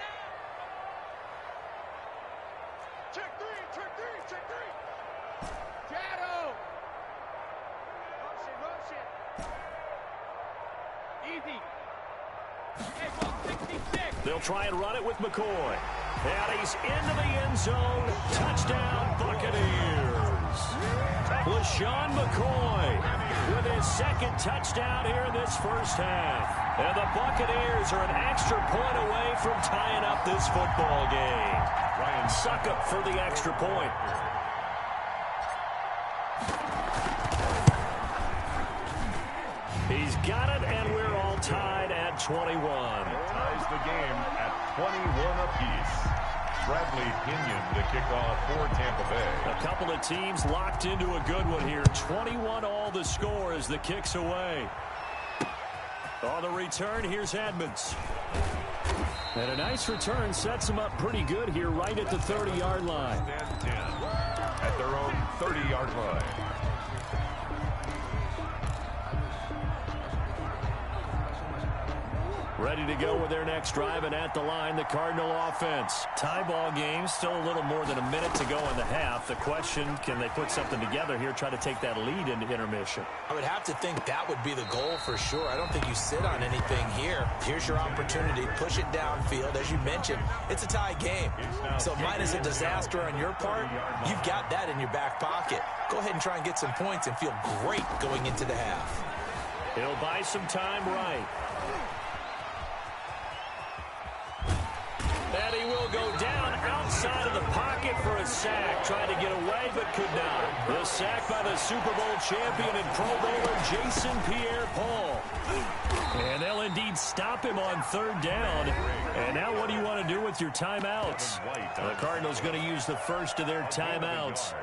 Check 3. Check 3. Check 3. Shadow. Motion. Easy. Hey, 166. They'll try and run it with McCoy. And he's into the end zone. Touchdown, Buccaneers. LaShawn McCoy with his second touchdown here in this first half. And the Buccaneers are an extra point away from tying up this football game. Ryan Suckup for the extra point. He's got it, and we're all tied at 21. Ties the game at 21 apiece. Bradley Pinion to kick off for Tampa Bay. A couple of teams locked into a good one here. 21 all the score as the kick's away. On the return, here's Edmonds. And a nice return sets him up pretty good here right at the 30-yard line. And 10 at their own 30-yard line. Ready to go with their next drive, and at the line, the Cardinal offense. Tie ball game, still a little more than a minute to go in the half. The question, can they put something together here, try to take that lead into intermission? I would have to think that would be the goal for sure. I don't think you sit on anything here. Here's your opportunity. Push it downfield. As you mentioned, it's a tie game. So minus a disaster on your part, you've got that in your back pocket. Go ahead and try and get some points and feel great going into the half. He'll buy some time right. And he will go down outside of the pocket for a sack. Tried to get away, but could not. The sack by the Super Bowl champion and Pro Bowler Jason Pierre-Paul. And they'll indeed stop him on third down. And now what do you want to do with your timeouts? The Cardinals going to use the first of their timeouts.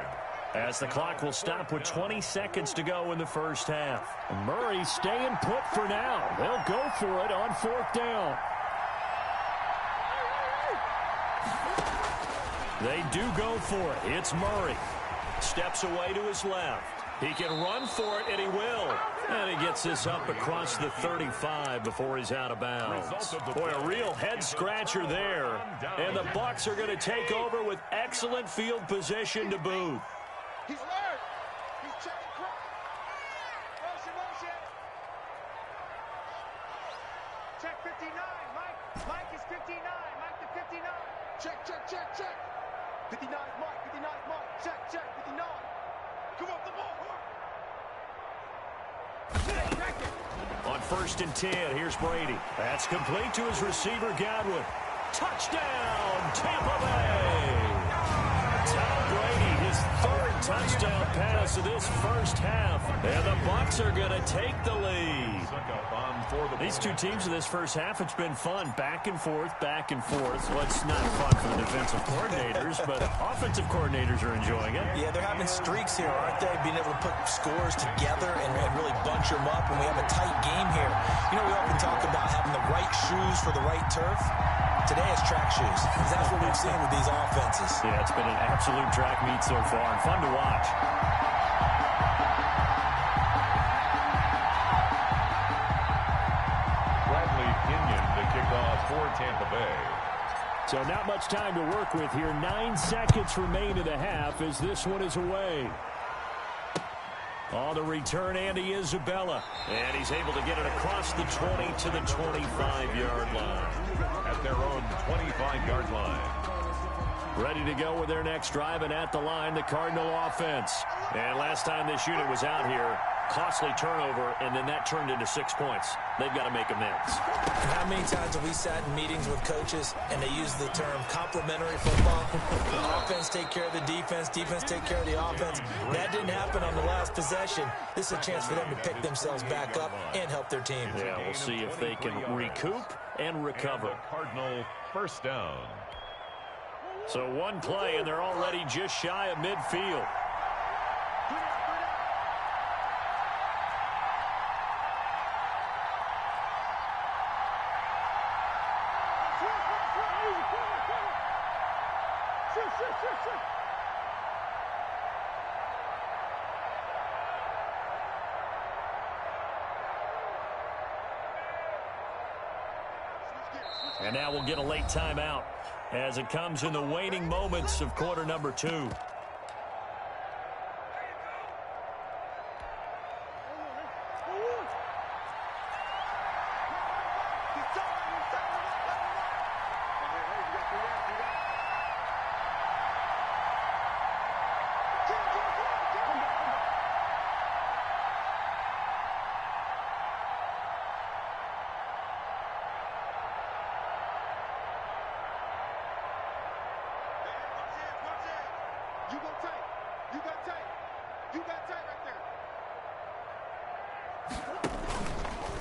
as the clock will stop with 20 seconds to go in the first half. Murray staying put for now. They'll go for it on 4th down. They do go for it. It's Murray. Steps away to his left. He can run for it, and he will. And he gets this up across the 35 before he's out of bounds. Boy, a real head-scratcher there. And the Bucs are going to take over with excellent field position to boot. He's alert. He's checking crowd. Motion. Check 59. Mike is 59. Mike to 59. Check. 59 is Mike. Check. 59. Come up the ball. On 1st and 10, here's Brady. That's complete to his receiver, Godwin. Touchdown, Tampa Bay! Tom Brady, his 3rd touchdown pass of this first half. And the Bucs are going to take the lead. These two teams in this first half, it's been fun. Back and forth. Well, it's not fun for the defensive coordinators, but offensive coordinators are enjoying it. Yeah, they're having streaks here, aren't they? Being able to put scores together and really bunch them up when we have a tight game here. You know, we often talk about having the right shoes for the right turf. Today it's track shoes, because that's what we've seen with these offenses. Yeah, it's been an absolute track meet so far, and fun to watch. For Tampa Bay. So not much time to work with here. 9 seconds remain in the half as this one is away. On the return, Andy Isabella. And he's able to get it across the 20 to the 25-yard line. At their own 25-yard line. Ready to go with their next drive, and at the line, the Cardinal offense. And last time this unit was out here, costly turnover, and then that turned into 6 points. They've got to make amends. How many times have we sat in meetings with coaches and they use the term complementary football? Offense take care of the defense take care of the offense. That didn't happen on the last possession. This is a chance for them to pick themselves back up and help their team. Yeah, we'll see if they can recoup and recover. And Cardinal 1st down. So one play, and they're already just shy of midfield. And now we'll get a late timeout as it comes in the waning moments of quarter number 2.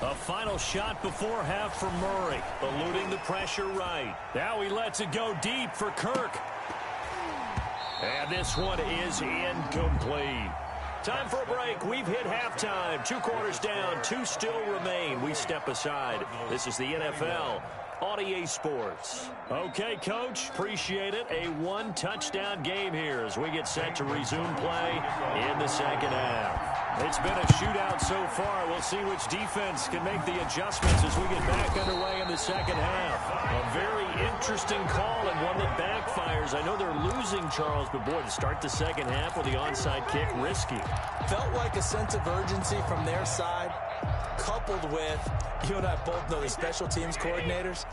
A final shot before half for Murray, eluding the pressure right. Now he lets it go deep for Kirk. And this one is incomplete. Time for a break. We've hit halftime. 2 quarters down, 2 still remain. We step aside. This is the NFL on EA Sports. Okay, Coach, appreciate it. A 1-touchdown game here as we get set to resume play in the second half. It's been a shootout so far. We'll see which defense can make the adjustments as we get back underway in the second half. A very interesting call and one that backfires. I know they're losing, Charles, but boy, to start the second half with the onside kick, risky. Felt like a sense of urgency from their side, coupled with, you and I both know the special teams coordinators.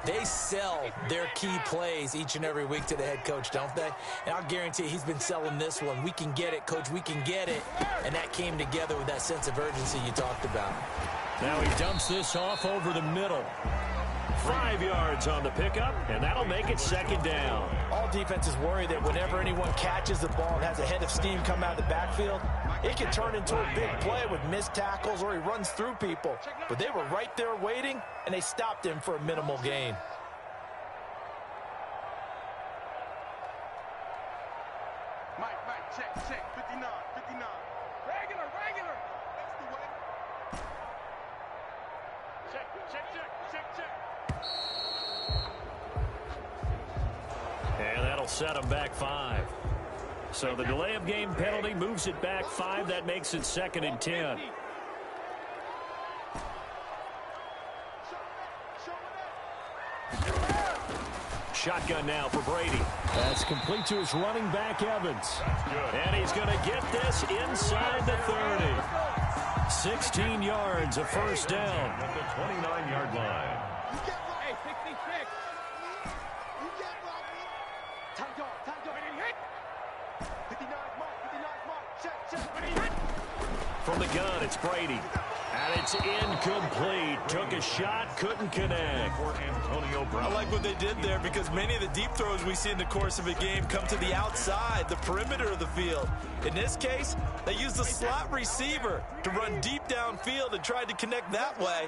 They sell their key plays each and every week to the head coach, don't they? And I'll guarantee he's been selling this one. We can get it, Coach. We can get it. And that came together with that sense of urgency you talked about. Now he dumps this off over the middle. 5 yards on the pickup, and that'll make it second down. All defenses worry that whenever anyone catches the ball and has a head of steam come out of the backfield, it can turn into a big play with missed tackles or he runs through people. But they were right there waiting, and they stopped him for a minimal gain. Mike, check, check. 59, 59. Regular, regular. That's the way. Check, check, check, check, check. And that'll set him back 5. So the delay of game penalty moves it back 5. That makes it 2nd and 10. Shotgun now for Brady. That's complete to his running back, Evans. And he's going to get this inside the 30. 16 yards, a first down. At the 29-yard line. Hey, 66. You get Robbie. Tight dog, tight dog. When he hit. 59 mark, 59 mark. Check, check. When he hit. From the gun, it's Brady. And it's incomplete. Took a shot, couldn't connect. For Antonio Brown. I like what they did there because many of the deep throws we see in the course of a game come to the outside, the perimeter of the field. In this case, they used the slot receiver to run deep downfield and tried to connect that way.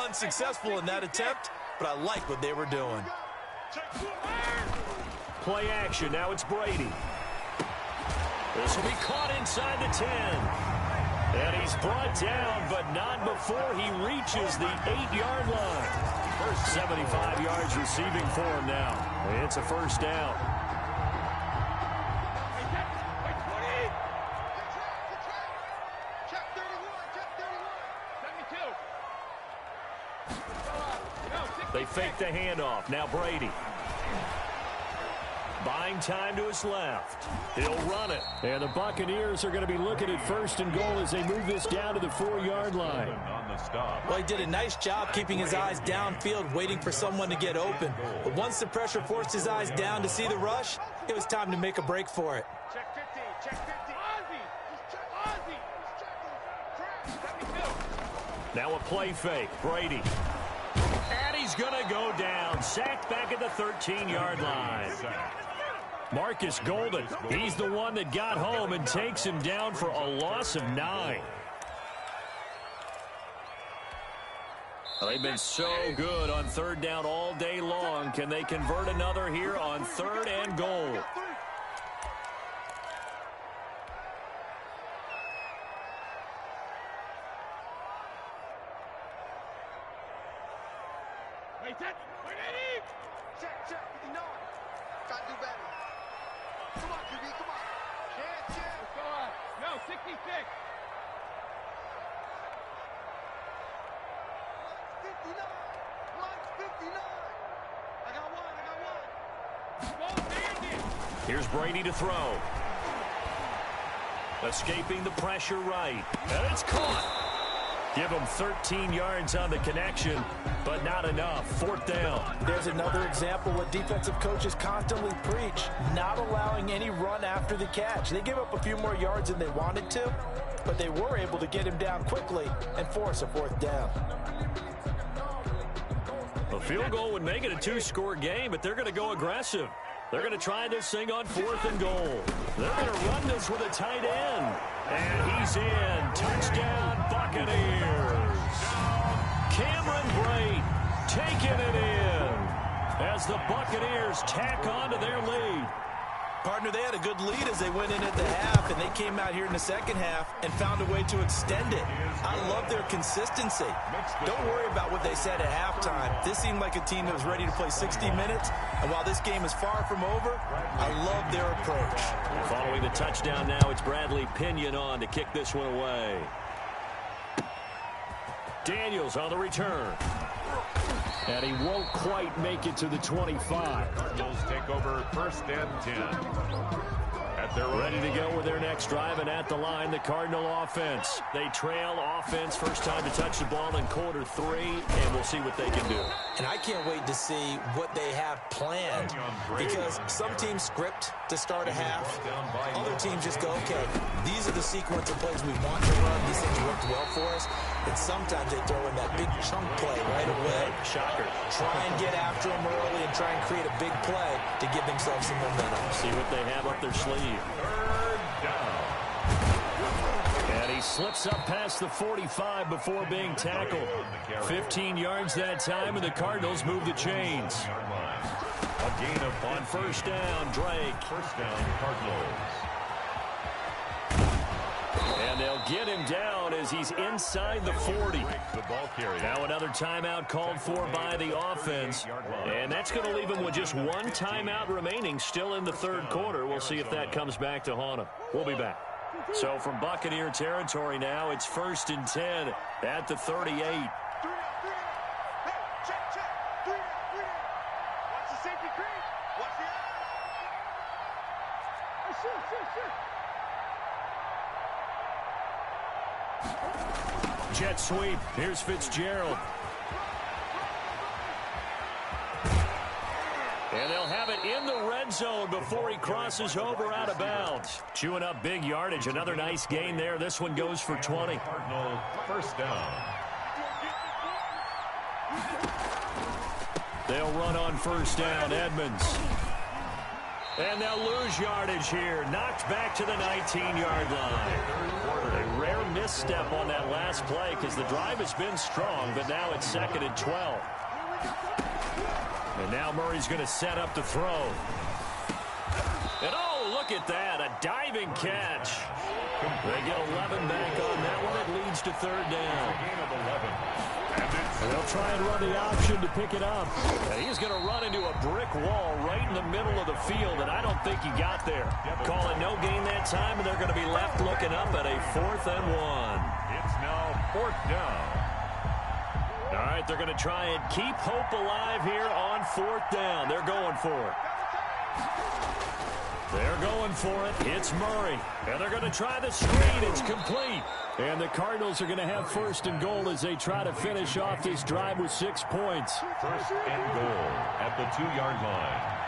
Unsuccessful in that attempt, but I like what they were doing. Play action. Now it's Brady. This will be caught inside the 10. And he's brought down, but not before he reaches the 8-yard line. First 75 yards receiving for him now. It's a first down. Check 31, check 31. 72. They fake the handoff. Now Brady. Buying time to his left. He'll run it. And the Buccaneers are going to be looking at 1st and goal as they move this down to the 4-yard line. On the stop. Well, he did a nice job keeping his eyes downfield, waiting for someone to get open. But once the pressure forced his eyes down to see the rush, it was time to make a break for it. Check 50, check 50. Ozzy, just check Ozzy. Just check him. 72. Now a play fake. Brady. And he's going to go down. Sacked back at the 13-yard line. Marcus Golden, he's the one that got home and takes him down for a loss of 9. Well, they've been so good on 3rd down all day long. Can they convert another here on 3rd and goal? Check, check, 59. Gotta do better. Come on, QB, come on. Check, check. Let's go up. No, 66. 59. Lunch 59. I got one. Here's Brady to throw. Escaping the pressure right. And it's caught. Give him 13 yards on the connection, but not enough. 4th down. There's another example what defensive coaches constantly preach, not allowing any run after the catch. They give up a few more yards than they wanted to, but they were able to get him down quickly and force a 4th down. A field goal would make it a 2-score game, but they're going to go aggressive. They're going to try this thing on 4th and goal. They're going to run this with a tight end. And he's in. Touchdown, Buccaneers. Cameron Brate taking it in as the Buccaneers tack on to their lead. Partner, they had a good lead as they went in at the half, and they came out here in the second half and found a way to extend it. I love their consistency. Don't worry about what they said at halftime. This seemed like a team that was ready to play 60 minutes, and while this game is far from over, I love their approach. Following the touchdown now, it's Bradley Pinion on to kick this one away. Daniels on the return. And he won't quite make it to the 25. Cardinals take over 1st and 10. Ready to go with their next drive, and at the line, the Cardinal offense. They trail offense, first time to touch the ball in quarter 3, and we'll see what they can do. And I can't wait to see what they have planned, because some teams script to start a half. Other teams just go, okay, these are the sequence of plays we want to run. These things worked well for us. And sometimes they throw in that big chunk play right away. Shocker. Try and get after them early and try and create a big play to give themselves some momentum. See what they have up their sleeve. 3rd down. And he slips up past the 45 before being tackled. 15 yards that time, and the Cardinals move the chains. A gain of On 1st down, Drake. 1st down, Cardinals. they'll get him down as he's inside the 40. The ball carrier. Now another timeout called for by the offense. And that's going to leave him with just one timeout remaining still in the third quarter. We'll see if that comes back to haunt him. We'll be back. So from Buccaneer territory now, it's 1st and 10 at the 38. Jet sweep. Here's Fitzgerald. And they'll have it in the red zone before he crosses over out of bounds. Chewing up big yardage. Another nice gain there. This one goes for 20. Cardinal first down. They'll run on first down. Edmonds. And they'll lose yardage here. Knocked back to the 19-yard line. A rare misstep on that last play because the drive has been strong, but now it's 2nd and 12. And now Murray's going to set up to throw. And oh, look at that. A diving catch. They get 11 back on that one. It leads to 3rd down. Gain of 11. And they'll try and run the option to pick it up. And he's going to run into a brick wall right in the middle of the field, and I don't think he got there. Calling no gain that time, and they're going to be left looking up at a 4th and 1. It's now 4th down. All right, they're going to try and keep hope alive here on 4th down. They're going for it. They're going for it. It's Murray. And they're going to try the screen. It's complete. And the Cardinals are going to have 1st and goal as they try to finish off this drive with 6 points. 1st and goal at the 2-yard line.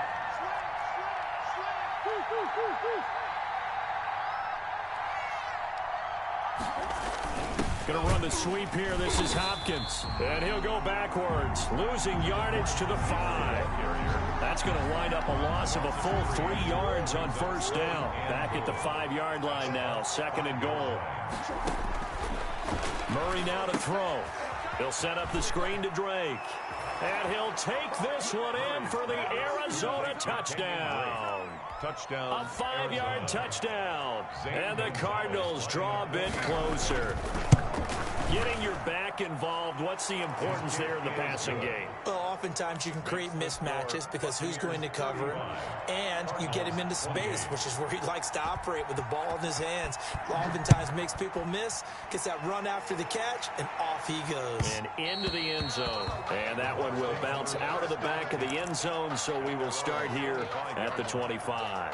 Going to run the sweep here. This is Hopkins. And he'll go backwards, losing yardage to the 5. That's going to wind up a loss of a full 3 yards on first down. Back at the 5-yard line now, 2nd and goal. Murray now to throw. He'll set up the screen to Drake. And he'll take this one in for the Arizona touchdown. Touchdown. A 5-yard touchdown. And the Cardinals draw a bit closer. Getting your back involved, what's the importance there in the passing game? Well, oftentimes you can create mismatches because who's going to cover him, and you get him into space, which is where he likes to operate with the ball in his hands. Oftentimes makes people miss, gets that run after the catch, and off he goes. And into the end zone. And that one will bounce out of the back of the end zone, so we will start here at the 25.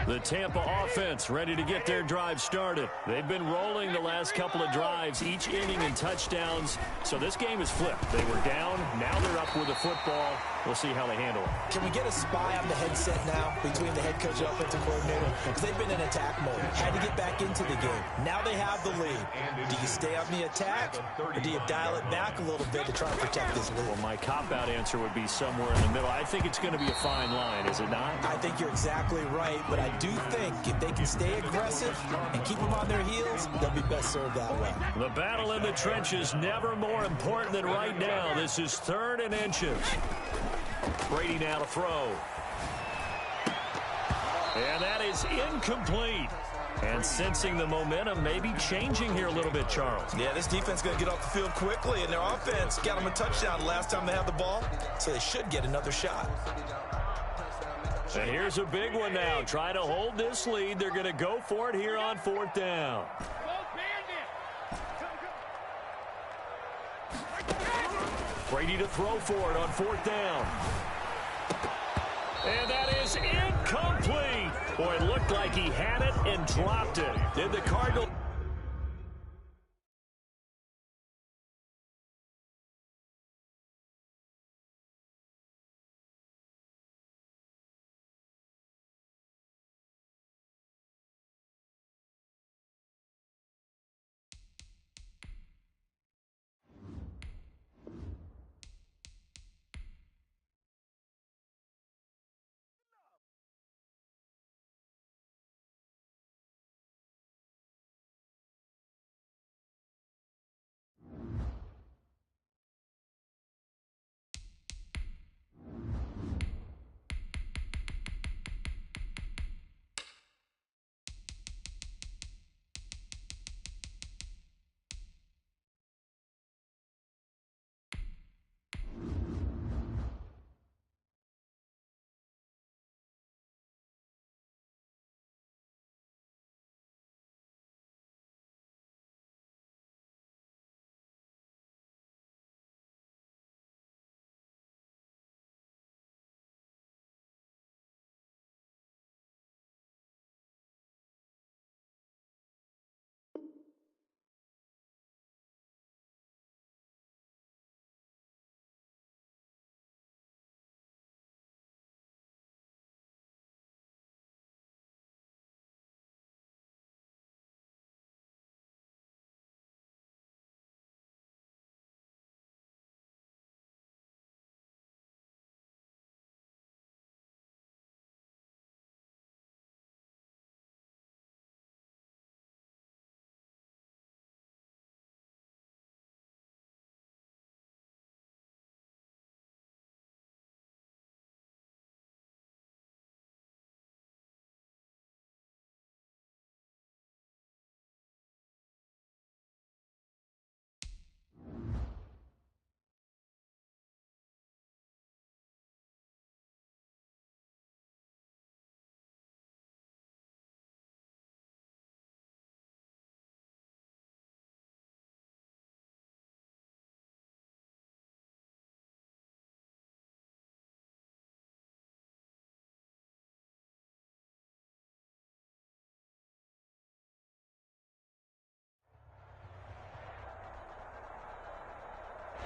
The Tampa offense ready to get their drive started. They've been rolling the last couple of drives, each inning in touchdowns. So this game is flipped. They were down. Now they're up with the football. We'll see how they handle it. Can we get a spy on the headset now between the head coach and offensive coordinator? Because they've been in attack mode. Had to get back into the game. Now they have the lead. Do you stay on the attack, or do you dial it back a little bit to try and protect this lead? Well, my cop-out answer would be somewhere in the middle. I think it's going to be a fine line, is it not? I think you're exactly right, but I do think if they can stay aggressive and keep them on their heels, they'll be best served that way. The battle in the trenches never more important than right now. This is 3rd and inches. Brady now to throw. And that is incomplete. And sensing the momentum maybe changing here a little bit, Charles. Yeah, this defense is going to get off the field quickly, and their offense got them a touchdown last time they had the ball, so they should get another shot. And here's a big one now. Try to hold this lead. They're going to go for it here on 4th down. Brady to throw for it on 4th down. And that is incomplete. Boy, it looked like he had it and dropped it. Did the Cardinals...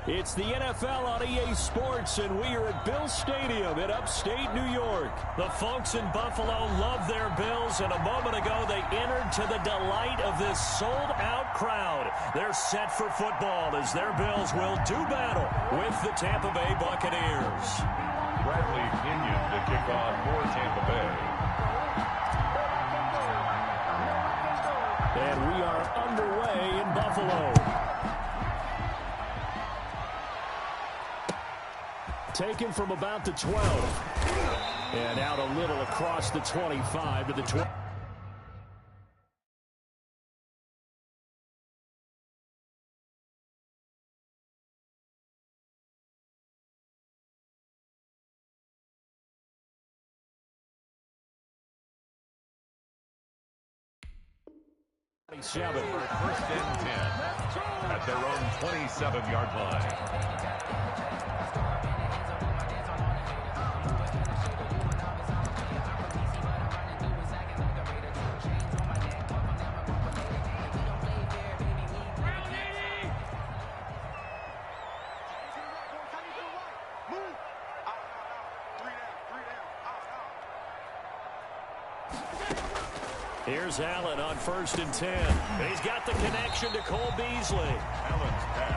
It's the NFL on EA Sports, and we are at Bill Stadium in upstate New York. The folks in Buffalo love their Bills, and a moment ago they entered to the delight of this sold-out crowd. They're set for football as their Bills will do battle with the Tampa Bay Buccaneers. Bradley Pinion to kick off for Tampa Bay. And we are underway in Buffalo. Taken from about the 12. And out a little across the 25 to the 20. First and 10 at their own 27-yard line. Here's Allen on 1st and 10. He's got the connection to Cole Beasley.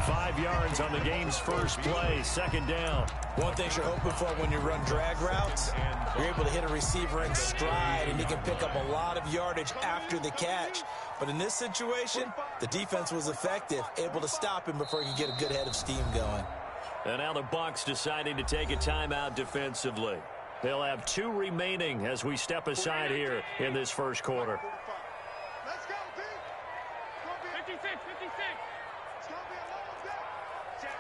5 yards on the game's first play, 2nd down. One thing you're hoping for when you run drag routes, you're able to hit a receiver in stride, and he can pick up a lot of yardage after the catch. But in this situation, the defense was effective, able to stop him before he could get a good head of steam going. And now the Bucs deciding to take a timeout defensively. They'll have 2 remaining as we step aside here in this first quarter. Let's go, D. 56, 56. It's going to be a long day. Check.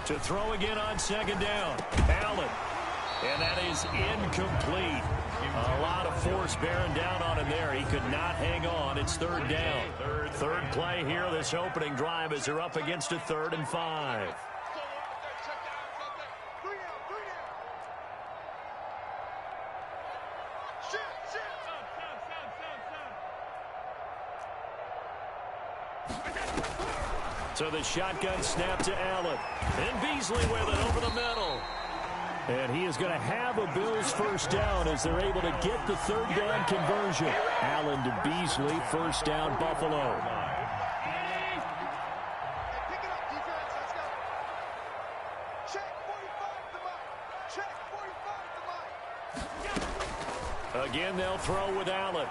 To throw again on 2nd down. Allen. And that is incomplete. A lot of force bearing down on him there. He could not hang on. It's 3rd down. Third play here, this opening drive, as they're up against a 3rd and 5. So the shotgun snap to Allen. And Beasley with it over the middle. And he is going to have a Bills first down as they're able to get the 3rd down conversion. Allen to Beasley, 1st down, Buffalo. Again, they'll throw with Allen.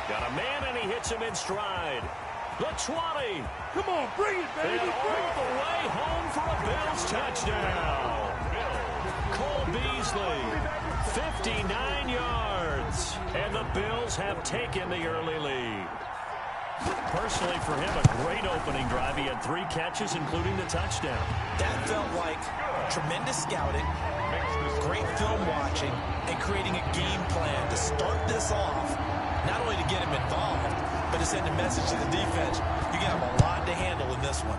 Got a man, and he hits him in stride. The 20. Come on, bring it, baby. And all the way home for a Bills touchdown. Cole Beasley, 59 yards. And the Bills have taken the early lead. Personally, for him, a great opening drive. He had 3 catches, including the touchdown. That felt like tremendous scouting, great film watching, and creating a game plan to start this off, not only to get him involved, but to send a message to the defense. You got a lot to handle in this one.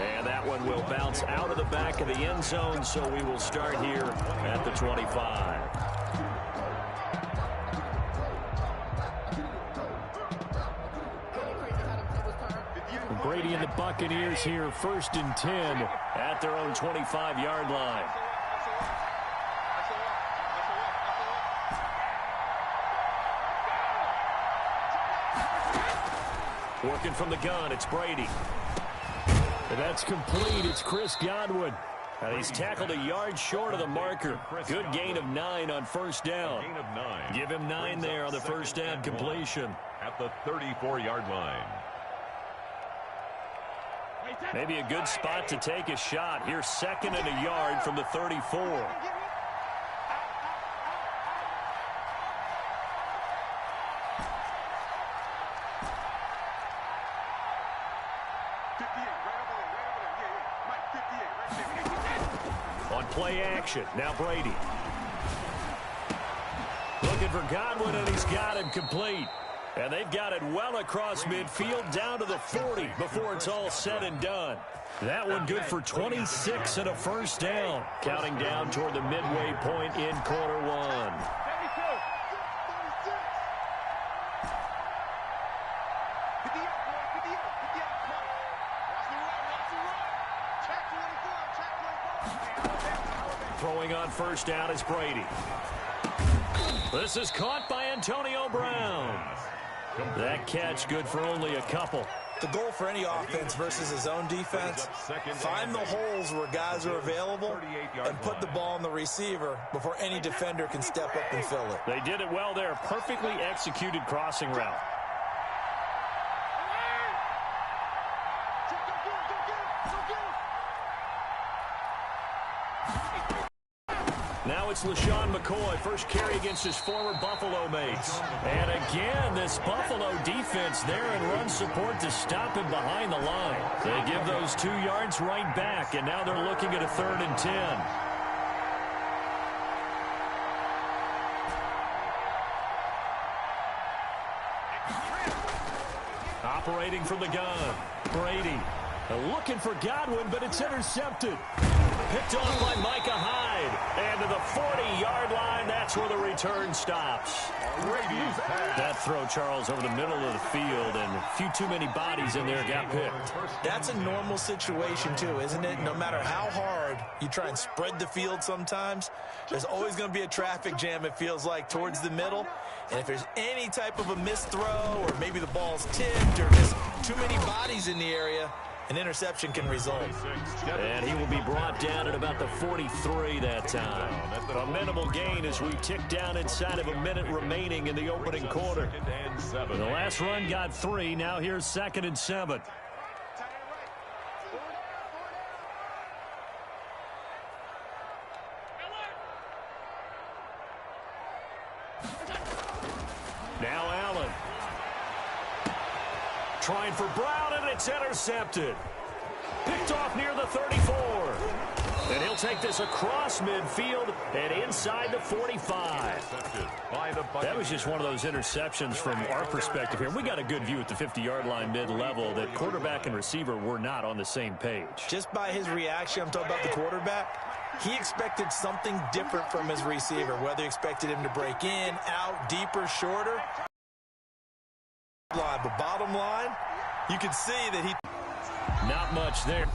And that one will bounce out of the back of the end zone, so we will start here at the 25. Brady and the Buccaneers here, 1st and 10 at their own 25-yard line. Working from the gun, it's Brady. And that's complete. It's Chris Godwin. And he's tackled a yard short of the marker. Good gain of 9 on 1st down. Give him 9 there on the 1st down completion. At the 34-yard line. Maybe a good spot to take a shot. Here's 2nd and a yard from the 34. On play action, now Brady. Looking for Godwin, and he's got him complete. And they've got it well across midfield down to the 40 before it's all said and done. That one good for 26 and a 1st down. Counting down toward the midway point in quarter 1. Throwing on first down is Brady. This is caught by Antonio Brown. That catch good for only a couple. The goal for any offense versus his own defense, find the holes where guys are available and put the ball on the receiver before any defender can step up and fill it. They did it well there. Perfectly executed crossing route. Now it's LaShawn McCoy, first carry against his former Buffalo mates. And again, this Buffalo defense there in run support to stop him behind the line. They give those 2 yards right back, and now they're looking at a 3rd and 10. Operating from the gun, Brady. Looking for Godwin, but it's intercepted. Picked off by Micah Hyde. And to the 40-yard line, that's where the return stops. That throw, Charles, over the middle of the field, and a few too many bodies in there got picked. That's a normal situation, too, isn't it? No matter how hard you try and spread the field sometimes, there's always going to be a traffic jam, it feels like, towards the middle. And if there's any type of a missed throw, or maybe the ball's tipped, or just too many bodies in the area, an interception can result. And he will be brought down at about the 43 that time. A minimal gain as we tick down inside of a minute remaining in the opening quarter. The last run got 3. Now here's 2nd and 7. Now Allen. Trying for Brown, and it's intercepted. Picked off near the 34. And he'll take this across midfield and inside the 45. That was just one of those interceptions from our perspective here. We got a good view at the 50-yard line mid-level that quarterback and receiver were not on the same page. Just by his reaction, I'm talking about the quarterback, he expected something different from his receiver, whether he expected him to break in, out, deeper, shorter. But bottom line, you can see that he... Not much there.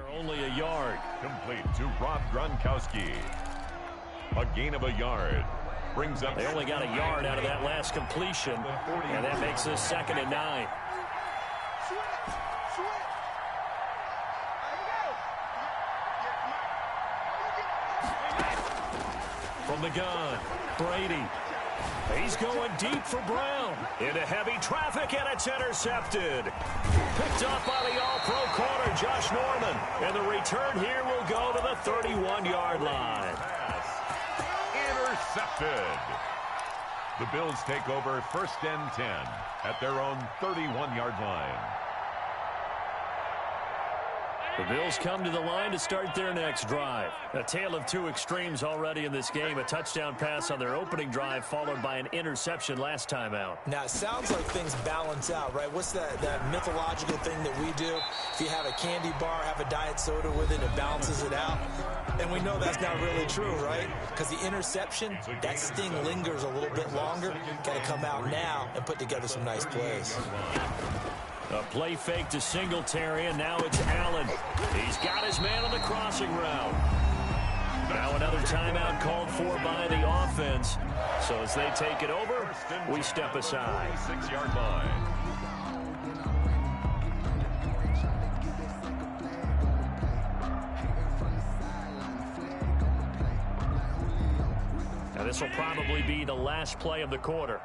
Only a yard. Complete to Rob Gronkowski. A gain of a yard. Brings up... They only got a yard out of that last completion, and that makes this 2nd and 9. From the gun, Brady. He's going deep for Brown. Into heavy traffic, and it's intercepted. Picked up by the all-pro corner, Josh Norman. And the return here will go to the 31-yard line. Intercepted. The Bills take over 1st and 10 at their own 31-yard line. The Bills come to the line to start their next drive. A tale of 2 extremes already in this game. A touchdown pass on their opening drive followed by an interception last time out. Now, it sounds like things balance out, right? What's that mythological thing that we do? If you have a candy bar, have a diet soda with it, it balances it out. And we know that's not really true, right? Because the interception, that sting lingers a little bit longer. Got to come out now and put together some nice plays. A play fake to Singletary, and now it's Allen. He's got his man on the crossing route. Now another timeout called for by the offense. So as they take it over, we step aside. 6-yard line. Now this will probably be the last play of the quarter.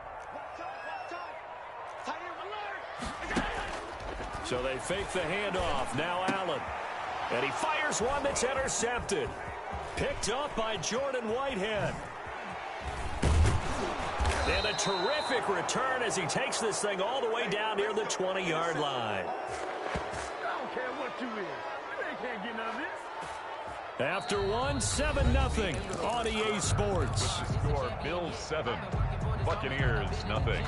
So they fake the handoff. Now Allen. And he fires one that's intercepted. Picked up by Jordan Whitehead. And a terrific return as he takes this thing all the way down near the 20-yard line. I don't care what you is. They can't get none of this. After 7-0 on EA Sports. Score Bills 7, Buccaneers nothing.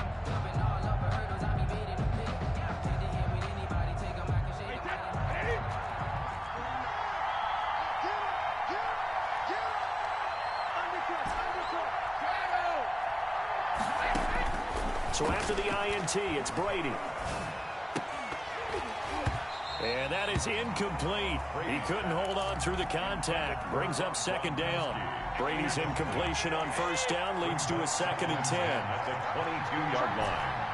So after the INT, it's Brady. And that is incomplete. He couldn't hold on through the contact. Brings up second down. Brady's incompletion on first down leads to a 2nd and 10. At the 22-yard line.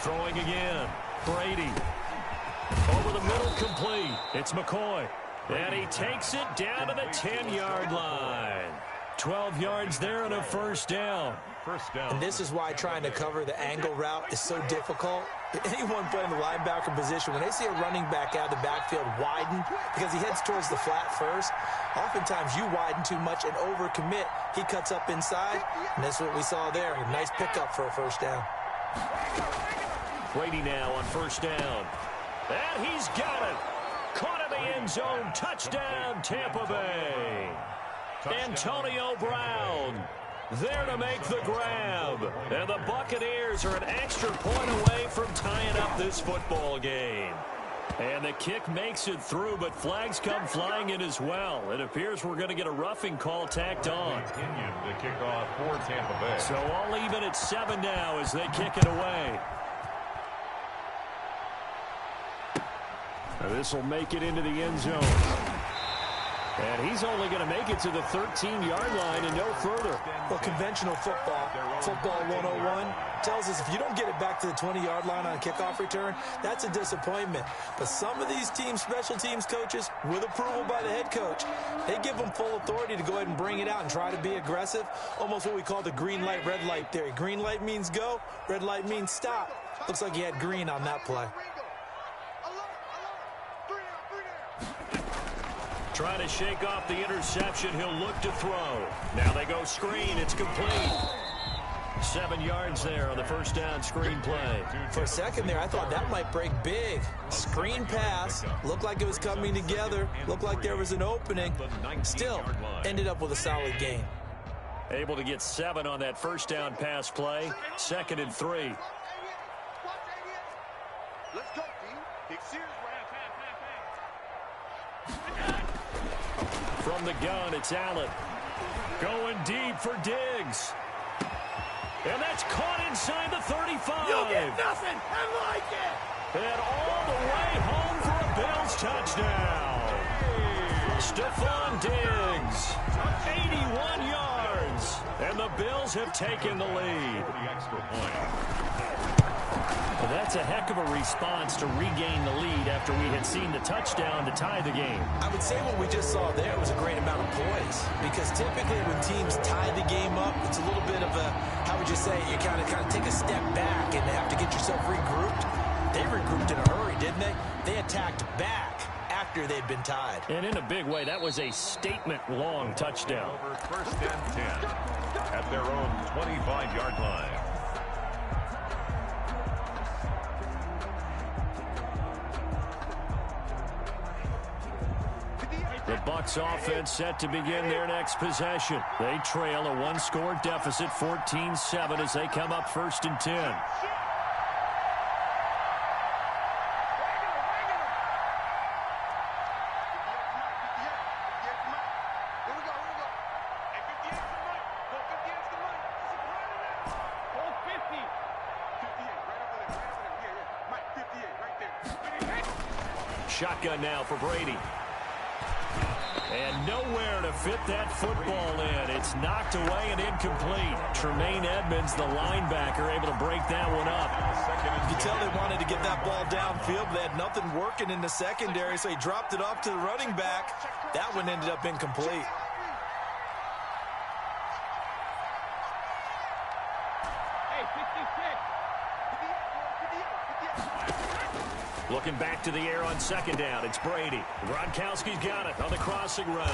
Throwing again. Brady. Over the middle, complete. It's McCoy. And he takes it down to the 10-yard line. 12 yards there and a first down. And this is why trying to cover the angle route is so difficult. Anyone playing the linebacker position, when they see a running back out of the backfield widen because he heads towards the flat first, oftentimes you widen too much and overcommit. He cuts up inside, and that's what we saw there. A nice pickup for a first down. Brady now on first down. And he's got it. Caught in the end zone. Touchdown, Tampa Bay. Antonio Brown there to make the grab. And the Buccaneers are an extra point away from tying up this football game. And the kick makes it through, but flags come flying in as well. It appears we're going to get a roughing call tacked on. The kickoff for Tampa Bay. So all even at 7 now as they kick it away. This will make it into the end zone. And he's only going to make it to the 13-yard line and no further. Well, conventional football 101, tells us if you don't get it back to the 20-yard line on a kickoff return, that's a disappointment. But some of these teams, special teams coaches, with approval by the head coach, they give them full authority to go ahead and bring it out and try to be aggressive. Almost what we call the green light, red light theory. Green light means go, red light means stop. Looks like he had green on that play. Trying to shake off the interception. He'll look to throw. Now they go screen. It's complete. 7 yards there on the first down screen play. For a second there, I thought that might break big. Screen pass. Looked like it was coming together. Looked like there was an opening. Still ended up with a solid gain. Able to get 7 on that first down pass play. 2nd and 3. Let's go, team. Big series. From the gun, it's Allen. Going deep for Diggs. And that's caught inside the 35. You'll get nothing. I like it. And all the way home for a Bills touchdown. Stephon Diggs, 81 yards. And the Bills have taken the lead. The extra point. Well, that's a heck of a response to regain the lead after we had seen the touchdown to tie the game. I would say what we just saw there was a great amount of poise, because typically when teams tie the game up, it's a little bit of a, how would you say, you kind of take a step back and have to get yourself regrouped. They regrouped in a hurry, didn't they? They attacked back after they'd been tied. And in a big way, that was a statement-long touchdown. Over first and 10 at their own 25-yard line. The Bucs offense set to begin their next possession. They trail a one-score deficit, 14-7, as they come up 1st and 10. Shotgun now for Brady. And nowhere to fit that football in. It's knocked away and incomplete. Tremaine Edmonds, the linebacker, able to break that one up. You can tell they wanted to get that ball downfield. They had nothing working in the secondary, so he dropped it off to the running back. That one ended up incomplete. Looking back to the air on 2nd down. It's Brady. Gronkowski's got it on the crossing route.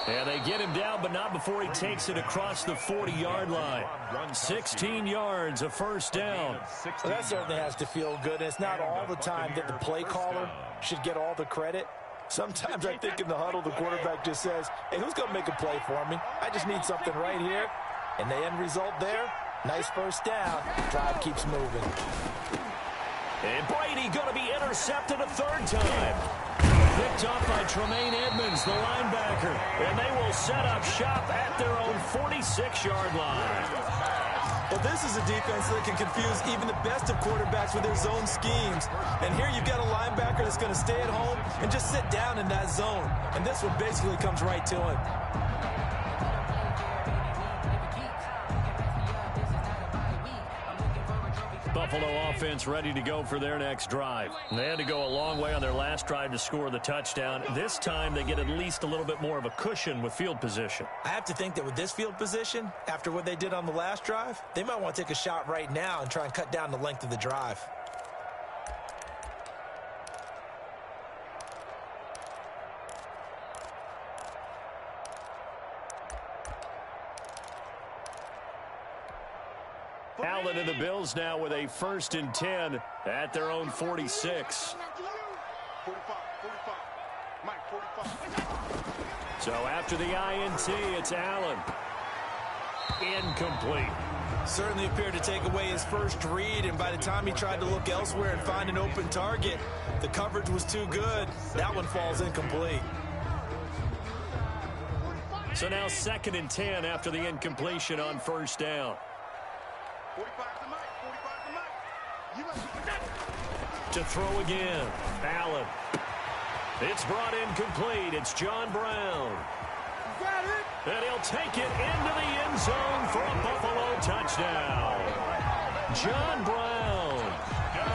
And they get him down, but not before he takes it across the 40-yard line. 16 yards, a first down. Well, that certainly has to feel good. It's not all the time that the play caller should get all the credit. Sometimes I think in the huddle, the quarterback just says, hey, who's going to make a play for me? I just need something right here. And the end result there, nice first down. Drive keeps moving. And Brady going to be intercepted a third time. Picked off by Tremaine Edmonds, the linebacker. And they will set up shop at their own 46-yard line. Well, this is a defense that can confuse even the best of quarterbacks with their zone schemes. And here you've got a linebacker that's going to stay at home and just sit down in that zone. And this one basically comes right to him. Buffalo offense ready to go for their next drive. They had to go a long way on their last drive to score the touchdown. This time they get at least a little bit more of a cushion with field position. I have to think that with this field position, after what they did on the last drive, they might want to take a shot right now and try and cut down the length of the drive. Allen and the Bills now with a 1st and 10 at their own 46. 45. Mike, 45. So after the INT, it's Allen. Incomplete. Certainly appeared to take away his first read, and by the time he tried to look elsewhere and find an open target, the coverage was too good. That one falls incomplete. So now 2nd and 10 after the incompletion on 1st down. 45 to Mike. You must To throw again, Allen. It's brought in complete. It's John Brown. And he'll take it into the end zone for a Buffalo touchdown. John Brown,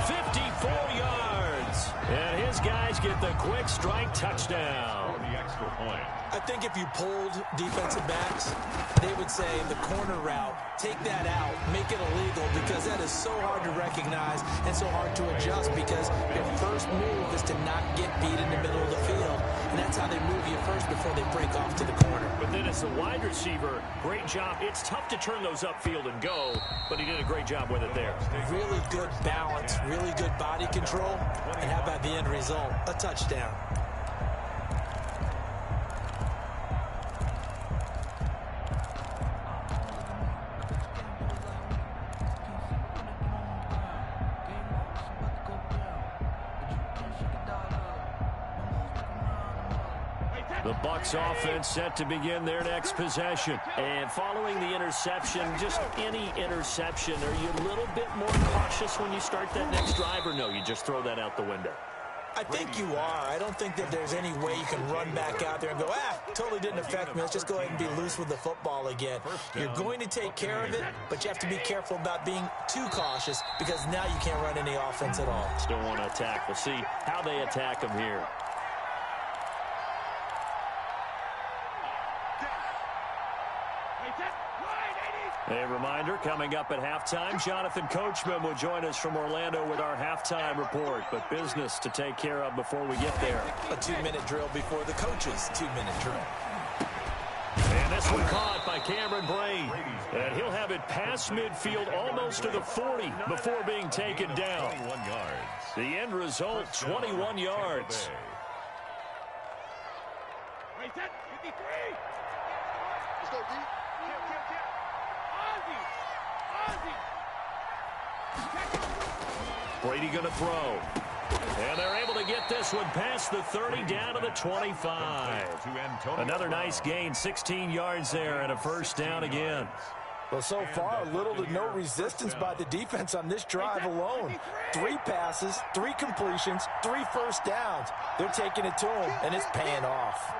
54 yards. And his guys get the quick strike touchdown. The extra point. I think if you polled defensive backs, they would say the corner route, take that out, make it illegal, because that is so hard to recognize and so hard to adjust, because your first move is to not get beat in the middle of the field, and that's how they move you first before they break off to the corner. But then as a wide receiver, great job. It's tough to turn those upfield and go, but he did a great job with it there. Really good balance, really good body control, and how about the end result? A touchdown. The Bucs offense set to begin their next possession. And following the interception, just any interception, are you a little bit more cautious when you start that next drive, or no, you just throw that out the window? I think you are. I don't think that there's any way you can run back out there and go, totally didn't affect me. Let's just go ahead and be loose with the football again. You're going to take care of it, but you have to be careful about being too cautious, because now you can't run any offense at all. Still want to attack. We'll see how they attack them here. A reminder, coming up at halftime, Jonathan Coachman will join us from Orlando with our halftime report. But business to take care of before we get there. A 2-minute drill before the coach's 2-minute drill. And this one caught by Cameron Braid. And he'll have it past midfield almost to the 40 before being taken down. 21 yards. The end result, 21 yards. Let's go, D. Brady going to throw. And they're able to get this one past the 30 down to the 25. Another nice gain, 16 yards there and a 1st down again. Well, so far, little to no resistance by the defense on this drive alone. 3 passes, 3 completions, 3 1st downs. They're taking it to him, and it's paying off.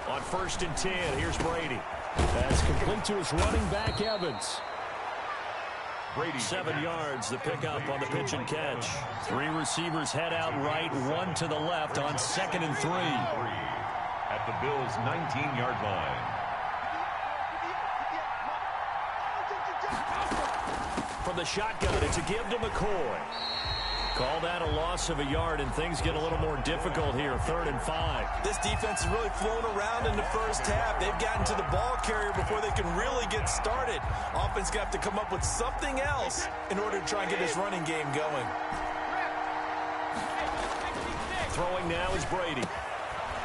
On 1st and 10, here's Brady. That's complete to his running back, Evans. Brady 7 yards, the pickup on the pitch and catch. 3 receivers head out right, 1 to the left on 2nd and 3. at the Bills' 19-yard line. From the shotgun, it's a give to McCoy. Call that a loss of a yard, and things get a little more difficult here, 3rd and 5. This defense has really flown around in the first half. They've gotten to the ball carrier before they can really get started. Offense got to come up with something else in order to try and get this running game going. Throwing now is Brady.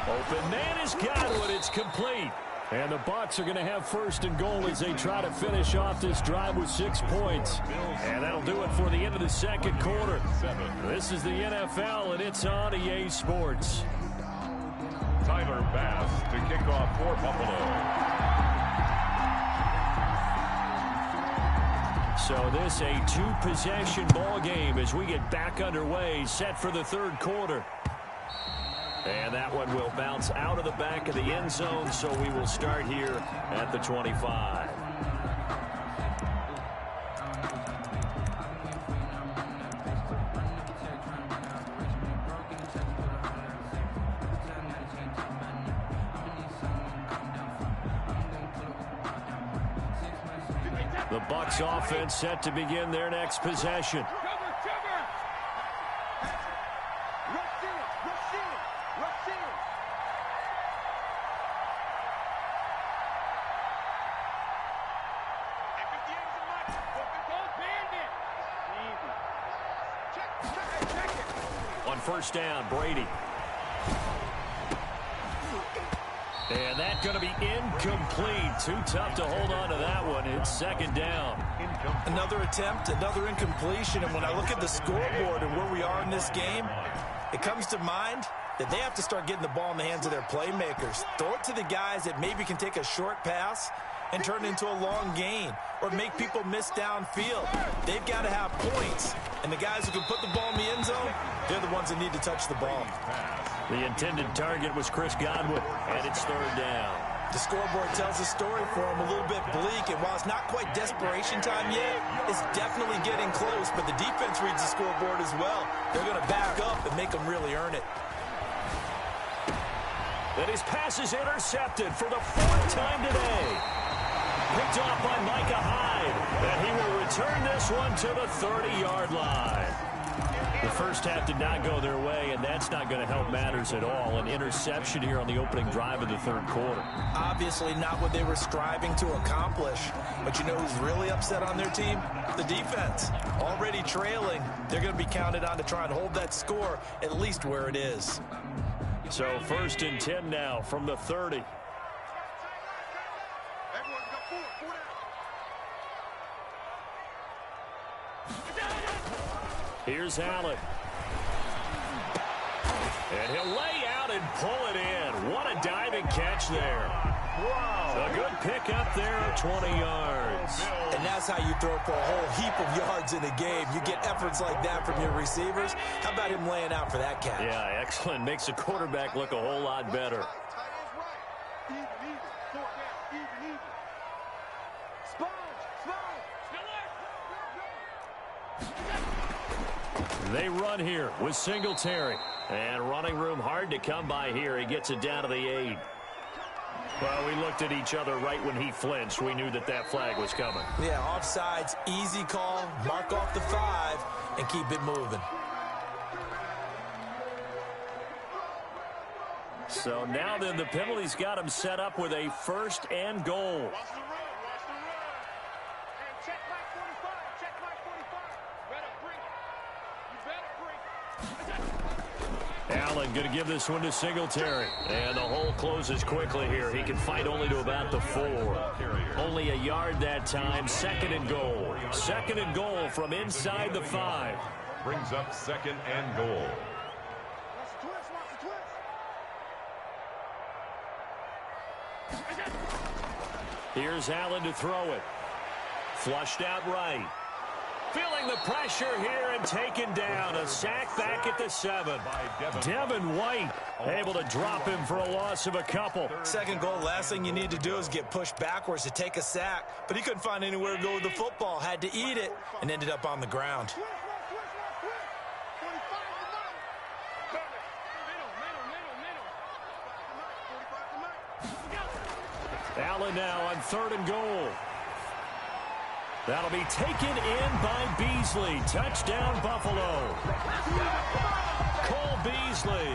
Open man is Godwin. It's complete. And the Bucs are going to have first and goal as they try to finish off this drive with 6 points. And that'll do it for the end of the second quarter. This is the NFL, and it's on EA Sports. Tyler Bass to kick off for Buffalo. So this a two-possession ball game as we get back underway, set for the third quarter. And that one will bounce out of the back of the end zone, so we will start here at the 25. The Bucs offense set to begin their next possession. On first down, Brady. And that's going to be incomplete. Too tough to hold on to that one. It's second down. Another attempt, another incompletion. And when I look at the scoreboard and where we are in this game, it comes to mind that they have to start getting the ball in the hands of their playmakers. Throw it to the guys that maybe can take a short pass and turn it into a long gain or make people miss downfield. They've got to have points. And the guys who can put the ball in the end zone, they're the ones that need to touch the ball. The intended target was Chris Godwin, and it's third down. The scoreboard tells a story for him, a little bit bleak, and while it's not quite desperation time yet, it's definitely getting close, but the defense reads the scoreboard as well. They're going to back up and make them really earn it. And his pass is intercepted for the fourth time today. Picked off by Micah Hyde, and he will return this one to the 30-yard line. The first half did not go their way, and that's not going to help matters at all. An interception here on the opening drive of the third quarter. Obviously not what they were striving to accomplish. But you know who's really upset on their team? The defense. Already trailing, they're going to be counted on to try and hold that score at least where it is. So first and 10 now from the 30. Here's Allen. And he'll lay out and pull it in. What a diving catch there. Wow. A good pick up there of 20 yards. And that's how you throw for a whole heap of yards in a game. You get efforts like that from your receivers. How about him laying out for that catch? Yeah, excellent. Makes the quarterback look a whole lot better. They run here with Singletary. And running room hard to come by here. He gets it down to the 8. Well, we looked at each other right when he flinched. We knew that that flag was coming. Yeah, offsides, easy call. Mark off the 5 and keep it moving. So now then the penalty's got him set up with a first and goal. Allen going to give this one to Singletary. And the hole closes quickly here. He can fight only to about the 4. Only a yard that time. Second and goal. Second and goal from inside the 5. Brings up second and goal. Here's Allen to throw it. Flushed out right. Feeling the pressure here and taken down. A sack back at the 7. Devin White able to drop him for a loss of a couple. Second goal, last thing you need to do is get pushed backwards to take a sack. But he couldn't find anywhere to go with the football. Had to eat it and ended up on the ground. Allen now on third and goal. That'll be taken in by Beasley. Touchdown, Buffalo. Cole Beasley.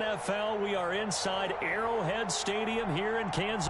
NFL. We are inside Arrowhead Stadium here in Kansas.